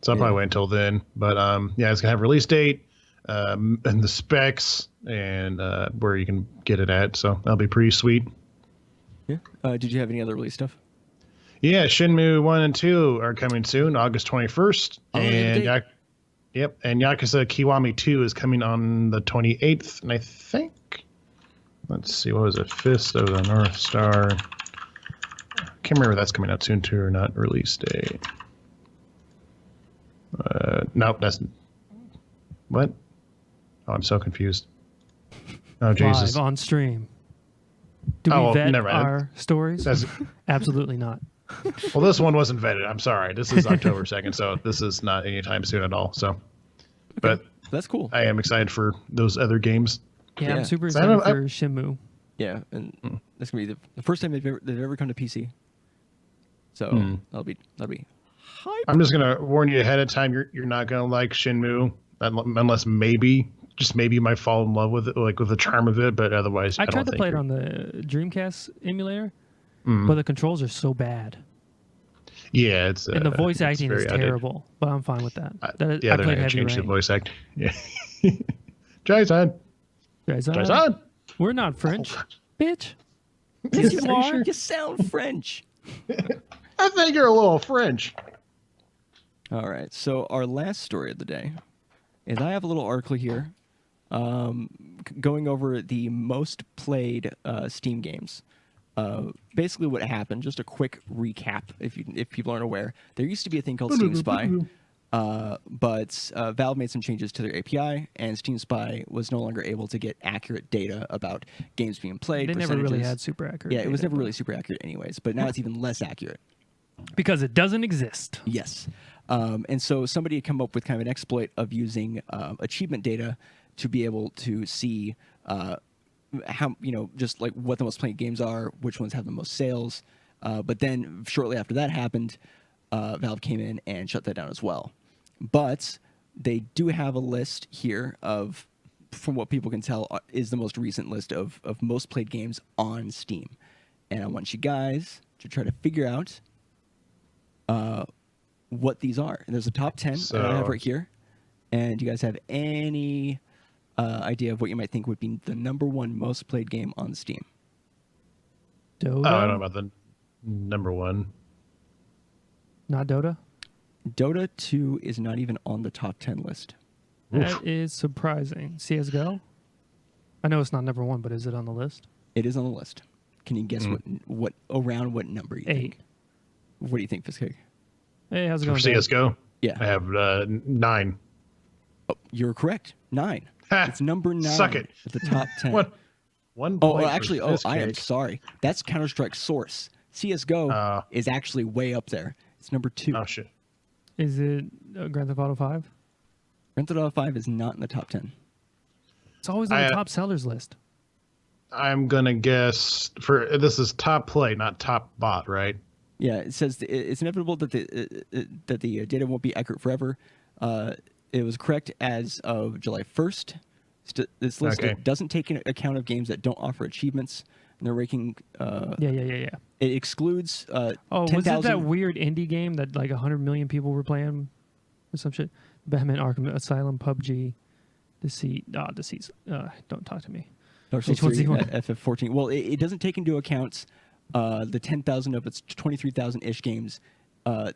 [SPEAKER 2] so I'll probably wait until then. But it's gonna have release date, and the specs, and where you can get it at. So that'll be pretty sweet.
[SPEAKER 1] Yeah. Did you have any other release stuff?
[SPEAKER 2] Yeah, Shenmue 1 and 2 are coming soon, August 21st. And and Yakuza Kiwami 2 is coming on the 28th, and I think, let's see, what was it? Fist of the North Star. I can't remember if that's coming out soon too or not. Release date. Nope, that's what? Oh, I'm so confused. Oh, Jesus.
[SPEAKER 3] Live on stream. Do we vet
[SPEAKER 2] never.
[SPEAKER 3] our stories? Absolutely not.
[SPEAKER 2] Well, this one wasn't vetted. I'm sorry. This is October 2nd, so this is not anytime soon at all. So, but
[SPEAKER 1] that's cool.
[SPEAKER 2] I am excited for those other games.
[SPEAKER 3] Yeah, I'm super excited for Shenmue.
[SPEAKER 1] Yeah, and that's gonna be the first time they've ever come to PC. So that'll be hype.
[SPEAKER 2] I'm just gonna warn you ahead of time. You're not gonna like Shenmue unless maybe just maybe you might fall in love with it, like with the charm of it, but otherwise,
[SPEAKER 3] I
[SPEAKER 2] don't
[SPEAKER 3] tried to
[SPEAKER 2] think
[SPEAKER 3] play it
[SPEAKER 2] you're-
[SPEAKER 3] on the Dreamcast emulator,
[SPEAKER 2] Mm.
[SPEAKER 3] but the controls are so bad.
[SPEAKER 2] Yeah, it's
[SPEAKER 3] And the voice
[SPEAKER 2] it's
[SPEAKER 3] acting is
[SPEAKER 2] very outdated.
[SPEAKER 3] terrible, but I'm fine with that.
[SPEAKER 2] Yeah,
[SPEAKER 3] I
[SPEAKER 2] they're not
[SPEAKER 3] played
[SPEAKER 2] gonna
[SPEAKER 3] Heavy
[SPEAKER 2] change the
[SPEAKER 3] Rain.
[SPEAKER 2] voice act. Yeah. Jason, Jason.
[SPEAKER 3] We're not French,
[SPEAKER 2] Oh.
[SPEAKER 3] bitch.
[SPEAKER 2] Yes,
[SPEAKER 3] Yes, you
[SPEAKER 2] are you
[SPEAKER 3] are.
[SPEAKER 2] sure?
[SPEAKER 1] You sound French.
[SPEAKER 2] I think you're a little French.
[SPEAKER 1] All right. So our last story of the day is I have a little article here, going over the most played Steam games. Basically, what happened. Just a quick recap, if people aren't aware. There used to be a thing called Steam Spy, but Valve made some changes to their API, and Steam Spy was no longer able to get accurate data about games being played.
[SPEAKER 3] They never really
[SPEAKER 1] percentages.
[SPEAKER 3] had super accurate.
[SPEAKER 1] Yeah, it was
[SPEAKER 3] data,
[SPEAKER 1] never really super accurate, anyways. But now it's even less accurate.
[SPEAKER 3] because it doesn't exist.
[SPEAKER 1] Yes. And so somebody had come up with kind of an exploit of using achievement data to be able to see how, just like what the most played games are, which ones have the most sales. But then shortly after that happened, Valve came in and shut that down as well. But they do have a list here of, from what people can tell, is the most recent list of most played games on Steam. And I want you guys to try to figure out what these are. And there's a top 10 that I have right here. And you guys have any idea of what you might think would be the number one most played game on Steam?
[SPEAKER 3] Dota?
[SPEAKER 2] I don't know about the number one.
[SPEAKER 3] Not Dota?
[SPEAKER 1] Dota 2 is not even on the top 10 list.
[SPEAKER 3] That is surprising. CSGO? I know it's not number one, but is it on the list?
[SPEAKER 1] It is on the list. Can you guess what around what number you
[SPEAKER 3] 8.
[SPEAKER 1] think? What do you think, Fiskeg?
[SPEAKER 3] Hey, how's it
[SPEAKER 2] For
[SPEAKER 3] going? Dan?
[SPEAKER 2] CSGO,
[SPEAKER 1] Yeah.
[SPEAKER 2] I have 9.
[SPEAKER 1] Oh, you're correct. 9.
[SPEAKER 2] Ha!
[SPEAKER 1] It's number 9
[SPEAKER 2] Suck it.
[SPEAKER 1] at the top 10.
[SPEAKER 2] One. One.
[SPEAKER 1] Oh,
[SPEAKER 2] point for
[SPEAKER 1] actually, I am
[SPEAKER 2] Fiskeg.
[SPEAKER 1] sorry. That's Counter-Strike Source. CSGO is actually way up there. It's number 2.
[SPEAKER 2] Oh shit.
[SPEAKER 3] Is it Grand Theft Auto 5?
[SPEAKER 1] Grand Theft Auto 5 is not in the top 10.
[SPEAKER 3] It's always on the top sellers list.
[SPEAKER 2] I'm gonna guess for this is top play, not top bot, right?
[SPEAKER 1] Yeah, it says it's inevitable that the data won't be accurate forever. It was correct as of July 1st. This list doesn't take into account of games that don't offer achievements. And they're ranking.
[SPEAKER 3] Yeah.
[SPEAKER 1] It excludes.
[SPEAKER 3] Oh,
[SPEAKER 1] 10,
[SPEAKER 3] was it that
[SPEAKER 1] 000
[SPEAKER 3] weird indie game that like 100 million people were playing or some shit? Batman Arkham Asylum, PUBG, Deceit. Don't talk to me.
[SPEAKER 1] Dark Souls 3,
[SPEAKER 3] H1Z1.
[SPEAKER 1] FF14. Well, it doesn't take into account the 10,000 of its 23,000-ish games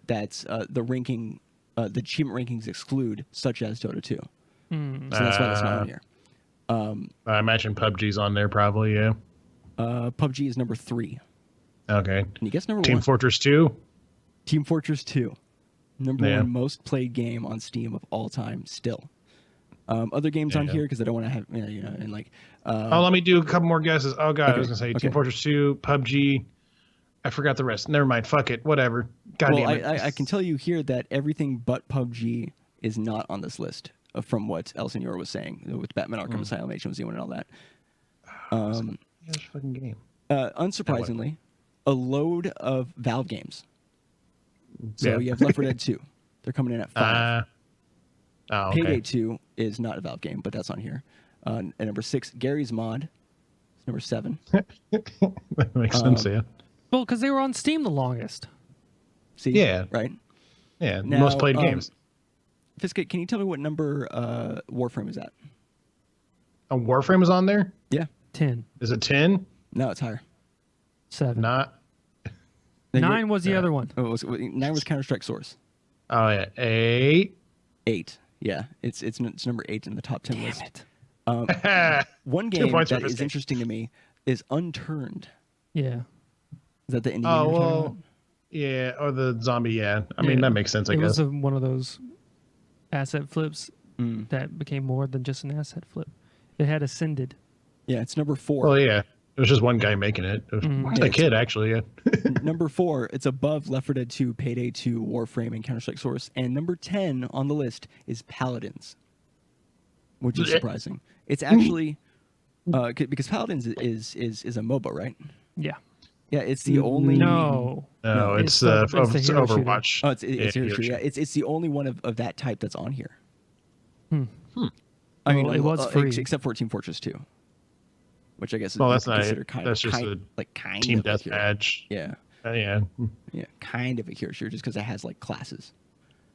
[SPEAKER 1] that's the ranking, the achievement rankings exclude, such as Dota 2. So that's why that's not on here.
[SPEAKER 2] I imagine PUBG's on there probably. Yeah.
[SPEAKER 1] PUBG is number 3.
[SPEAKER 2] Okay.
[SPEAKER 1] Can you guess number
[SPEAKER 2] Team
[SPEAKER 1] 1?
[SPEAKER 2] Fortress 2.
[SPEAKER 1] Team Fortress 2. Number 1 most played game on Steam of all time still. Other games on here because I don't want to have, and like...
[SPEAKER 2] let me do a couple more guesses. Oh, God, I was going to say Team
[SPEAKER 1] okay.
[SPEAKER 2] Fortress 2, PUBG. I forgot the rest. Never mind. Fuck it. Whatever. God damn it.
[SPEAKER 1] I can tell you here that everything but PUBG is not on this list from what El Senor was saying with Batman Arkham Asylum, H1Z1 and all that.
[SPEAKER 2] Gosh, fucking game.
[SPEAKER 1] Unsurprisingly, a load of Valve games. So
[SPEAKER 2] Yeah.
[SPEAKER 1] you have Left 4 Dead 2. They're coming in at 5.
[SPEAKER 2] Okay.
[SPEAKER 1] Payday 2 is not a Valve game, but that's on here. At number 6, Gary's Mod. It's number 7.
[SPEAKER 2] That makes sense, yeah.
[SPEAKER 3] Well, because they were on Steam the longest.
[SPEAKER 1] See?
[SPEAKER 2] Yeah.
[SPEAKER 1] Right?
[SPEAKER 2] Yeah,
[SPEAKER 1] Now,
[SPEAKER 2] most played games.
[SPEAKER 1] Fiskett, can you tell me what number Warframe is at?
[SPEAKER 2] A Warframe is on there?
[SPEAKER 1] Yeah.
[SPEAKER 3] 10,
[SPEAKER 2] Is it 10?
[SPEAKER 1] No, it's higher.
[SPEAKER 3] 7.
[SPEAKER 2] Not.
[SPEAKER 3] 9 was the other one.
[SPEAKER 1] 9 was Counter-Strike Source.
[SPEAKER 2] Oh, yeah. 8.
[SPEAKER 1] 8. Yeah, it's number 8 in the top 10
[SPEAKER 3] Damn
[SPEAKER 1] list.
[SPEAKER 3] it.
[SPEAKER 1] One
[SPEAKER 2] 2
[SPEAKER 1] game
[SPEAKER 2] points for
[SPEAKER 1] that is
[SPEAKER 2] Fiskett.
[SPEAKER 1] interesting to me is Unturned.
[SPEAKER 3] Yeah.
[SPEAKER 1] Is that the indie game
[SPEAKER 2] Oh,
[SPEAKER 1] you're talking
[SPEAKER 2] well.
[SPEAKER 1] about?
[SPEAKER 2] Yeah, or the zombie, yeah. I mean, that makes sense, I
[SPEAKER 3] it
[SPEAKER 2] guess.
[SPEAKER 3] was one of those asset flips that became more than just an asset flip. It had Ascended.
[SPEAKER 1] Yeah, it's number 4.
[SPEAKER 2] Well, yeah. It was just one guy making it. It was a kid, actually, yeah.
[SPEAKER 1] Number 4, it's above Left 4 Dead 2, Payday 2, Warframe, and Counter-Strike Source. And number 10 on the list is Paladins, which is surprising. It's actually because Paladins is a MOBA, right?
[SPEAKER 3] Yeah.
[SPEAKER 1] Yeah, it's the only.
[SPEAKER 3] No.
[SPEAKER 2] No, it's
[SPEAKER 3] it's the hero shooter.
[SPEAKER 2] Overwatch.
[SPEAKER 1] Oh, it's
[SPEAKER 2] hero
[SPEAKER 1] yeah,
[SPEAKER 2] shooter.
[SPEAKER 1] it's the only one of that type that's on here. I mean,
[SPEAKER 3] Well, it was free.
[SPEAKER 1] except for Team Fortress 2, which I guess is
[SPEAKER 2] Well, that's not.
[SPEAKER 1] considered
[SPEAKER 2] That's just a
[SPEAKER 1] kind
[SPEAKER 2] team
[SPEAKER 1] of a hero.
[SPEAKER 2] deathmatch.
[SPEAKER 1] Yeah,
[SPEAKER 2] Yeah.
[SPEAKER 1] yeah, kind of a hero shooter just because it has like classes.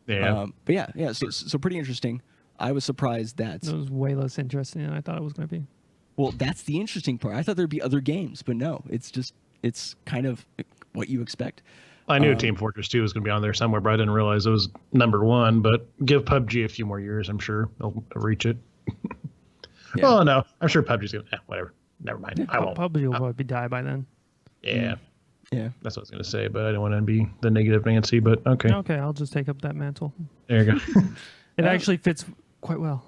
[SPEAKER 2] Yeah.
[SPEAKER 1] But yeah. So pretty interesting. I was surprised that.
[SPEAKER 3] It was way less interesting than I thought it was going to be.
[SPEAKER 1] Well, that's the interesting part. I thought there'd be other games, but no, it's kind of what you expect.
[SPEAKER 2] I knew Team Fortress 2 was going to be on there somewhere, but I didn't realize it was #1. But give PUBG a few more years, I'm sure they'll reach it.
[SPEAKER 1] Yeah.
[SPEAKER 2] Oh no, I'm sure PUBG's going to. Whatever. Never mind. I won't.
[SPEAKER 3] PUBG will probably die by then.
[SPEAKER 2] Yeah.
[SPEAKER 1] Yeah.
[SPEAKER 2] That's what I was going to say, but I didn't want to be the negative Nancy. But okay.
[SPEAKER 3] Okay, I'll just take up that mantle.
[SPEAKER 2] There you go.
[SPEAKER 3] It actually fits quite well.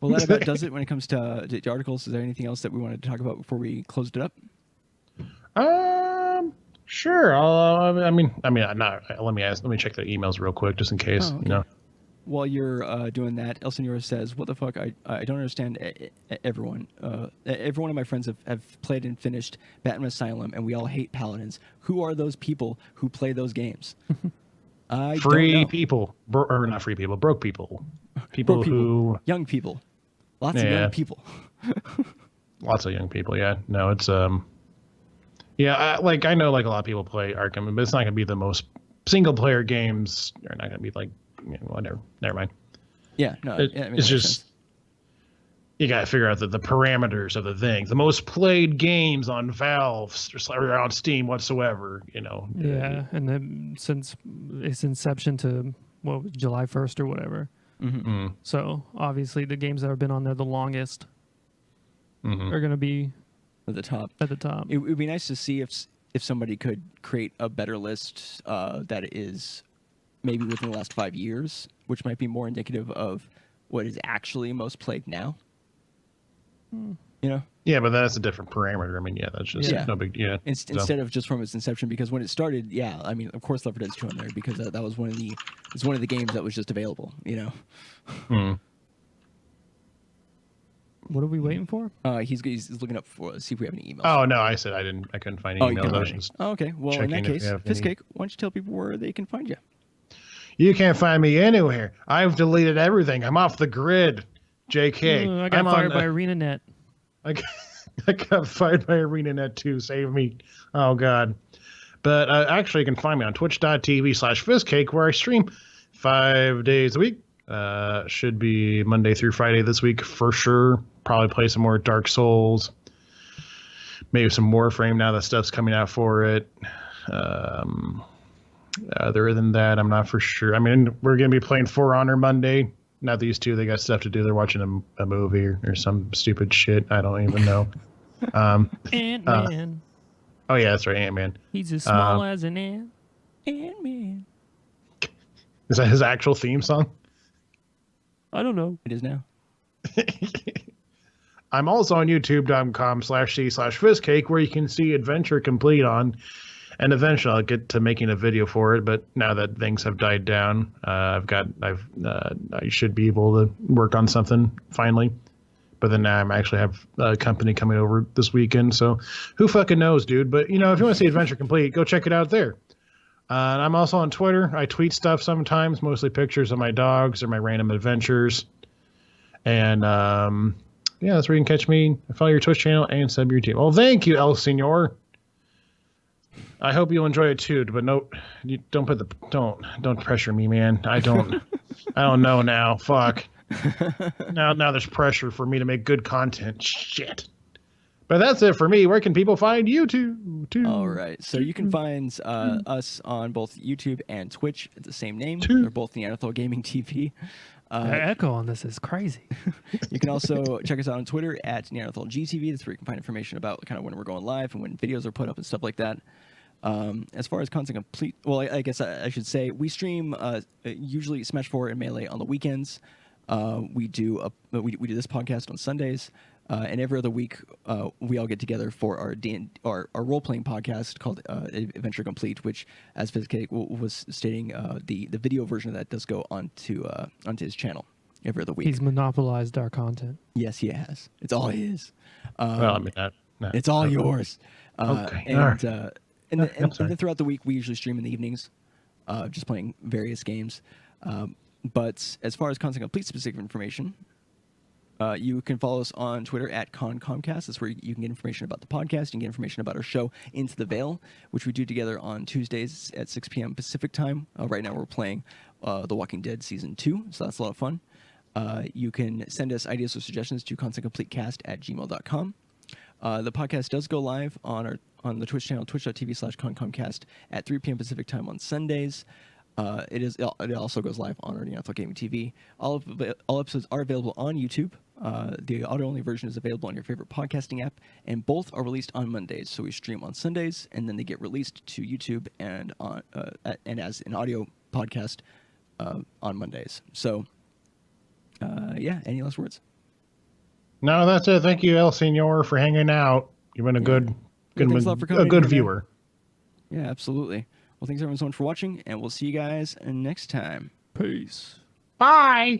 [SPEAKER 1] Well, that about does it when it comes to articles. Is there anything else that we wanted to talk about before we closed it up?
[SPEAKER 2] Sure. Let me check the emails real quick, just in case.
[SPEAKER 1] Oh, okay.
[SPEAKER 2] You know.
[SPEAKER 1] While you're doing that, El Senor says, "What the fuck? I don't understand. Everyone, every one of my friends have played and finished Batman Asylum, and we all hate paladins. Who are those people who play those games? I
[SPEAKER 2] Free
[SPEAKER 1] don't know.
[SPEAKER 2] people, or not free people, broke people, people
[SPEAKER 1] Broke
[SPEAKER 2] who
[SPEAKER 1] young people, lots of
[SPEAKER 2] Yeah.
[SPEAKER 1] young people.
[SPEAKER 2] lots of young people. Yeah, no, it's yeah, I know like a lot of people play Arkham, but it's not gonna be the most single player games. Are not gonna be like whatever. Never mind.
[SPEAKER 1] Yeah, no,
[SPEAKER 2] It's
[SPEAKER 1] that makes
[SPEAKER 2] just
[SPEAKER 1] sense.
[SPEAKER 2] you got to figure out the parameters of the thing. The most played games on Valve or on Steam whatsoever. You know.
[SPEAKER 3] Yeah, and then since its inception to July 1st or whatever.
[SPEAKER 2] Mm.
[SPEAKER 3] So obviously the games that have been on there the longest are going to be
[SPEAKER 1] At the top.
[SPEAKER 3] at the top.
[SPEAKER 1] It would be nice to see if somebody could create a better list that is maybe within the last 5 years, which might be more indicative of what is actually most played now. You know,
[SPEAKER 2] Yeah, but that's a different parameter. I mean, yeah, that's just
[SPEAKER 1] Yeah.
[SPEAKER 2] no big. Yeah.
[SPEAKER 1] instead of just from its inception, because when it started, yeah, I mean, of course, Left 4 Dead's 2 on there because that was one of the games that was just available. You know,
[SPEAKER 2] Mm.
[SPEAKER 3] What are we waiting for?
[SPEAKER 1] he's looking up for see if we have any emails.
[SPEAKER 2] Oh no, I said I couldn't find any
[SPEAKER 1] you
[SPEAKER 2] emails.
[SPEAKER 1] couldn't
[SPEAKER 2] I was
[SPEAKER 1] find any.
[SPEAKER 2] just
[SPEAKER 1] Oh, okay. Well, in that
[SPEAKER 2] checking if
[SPEAKER 1] case,
[SPEAKER 2] you have any.
[SPEAKER 1] Fistcake, why don't you tell people where they can find you?
[SPEAKER 2] You can't find me anywhere. I've deleted everything. I'm off the grid. JK.
[SPEAKER 3] I got
[SPEAKER 2] I'm
[SPEAKER 3] fired by
[SPEAKER 2] on,
[SPEAKER 3] ArenaNet.
[SPEAKER 2] I got fired by ArenaNet too. Save me. Oh God. But actually, you can find me on twitch.tv/Fistcake, where I stream 5 days a week. Should be Monday through Friday this week for sure. Probably play some more Dark Souls. Maybe some Warframe now that stuff's coming out for it. Other than that, I'm not for sure. I mean, we're going to be playing For Honor Monday. Not these two. They got stuff to do. They're watching a movie or some stupid shit. I don't even know.
[SPEAKER 3] Ant-Man.
[SPEAKER 2] Oh, yeah, that's right. Ant-Man.
[SPEAKER 3] He's as small as an ant.
[SPEAKER 1] Ant-Man.
[SPEAKER 2] Is that his actual theme song?
[SPEAKER 3] I don't know.
[SPEAKER 1] It is now.
[SPEAKER 2] I'm also on youtube.com/c/Fistcake, where you can see Adventure Complete on. And eventually I'll get to making a video for it, but now that things have died down, I should be able to work on something finally. But then now I'm actually have a company coming over this weekend, so who fucking knows, dude? But, you know, if you want to see Adventure Complete, go check it out there. And I'm also on Twitter. I tweet stuff sometimes, mostly pictures of my dogs or my random adventures. And, yeah, that's where you can catch me. Follow your Twitch channel and sub your team. Well, thank you, El Senor. I hope you'll enjoy it too, but no, you don't pressure me, man. I don't know now. Fuck. Now there's pressure for me to make good content. Shit. But that's it for me. Where can people find you too?
[SPEAKER 1] All right. So you can find us on both YouTube and Twitch at the same name.
[SPEAKER 2] Two.
[SPEAKER 1] They're both Neanderthal Gaming TV.
[SPEAKER 3] The echo on this is crazy.
[SPEAKER 1] You can also check us out on Twitter at Neanderthal GTV. That's where you can find information about kind of when we're going live and when videos are put up and stuff like that. As far as content complete, well, I guess I should say we stream usually Smash 4 and Melee on the weekends. We do this podcast on Sundays, and every other week we all get together for our role playing podcast called Adventure Complete, which, as Fizcake was stating, the video version of that does go onto his channel every other week.
[SPEAKER 3] He's monopolized our content.
[SPEAKER 1] Yes, he has. It's all his.
[SPEAKER 2] Well, I mean,
[SPEAKER 1] It's all yours.
[SPEAKER 2] Okay.
[SPEAKER 1] And,
[SPEAKER 2] All right.
[SPEAKER 1] and
[SPEAKER 2] I'm sorry.
[SPEAKER 1] then throughout the week, we usually stream in the evenings, just playing various games. But as far as content complete specific information, You can follow us on Twitter at ConComcast. That's where you can get information about the podcast. You can get information about our show Into the Veil, which we do together on Tuesdays at 6 p.m. Pacific time. Right now we're playing The Walking Dead Season 2, so that's a lot of fun. You can send us ideas or suggestions to contentcompletecast@gmail.com. The podcast does go live on the Twitch channel, twitch.tv/ConComcast at 3 p.m. Pacific time on Sundays. It also goes live on ArenaNet Gaming TV. All episodes are available on YouTube. The audio-only version is available on your favorite podcasting app, and both are released on Mondays. So we stream on Sundays, and then they get released to YouTube and as an audio podcast on Mondays. So, any last words?
[SPEAKER 2] No, that's it. Thank you, El Senor, for hanging out. You've been a good
[SPEAKER 1] thanks a lot for coming
[SPEAKER 2] good
[SPEAKER 1] in,
[SPEAKER 2] viewer.
[SPEAKER 1] Man. Yeah, absolutely. Well, thanks everyone so much for watching, and we'll see you guys next time. Peace.
[SPEAKER 2] Bye.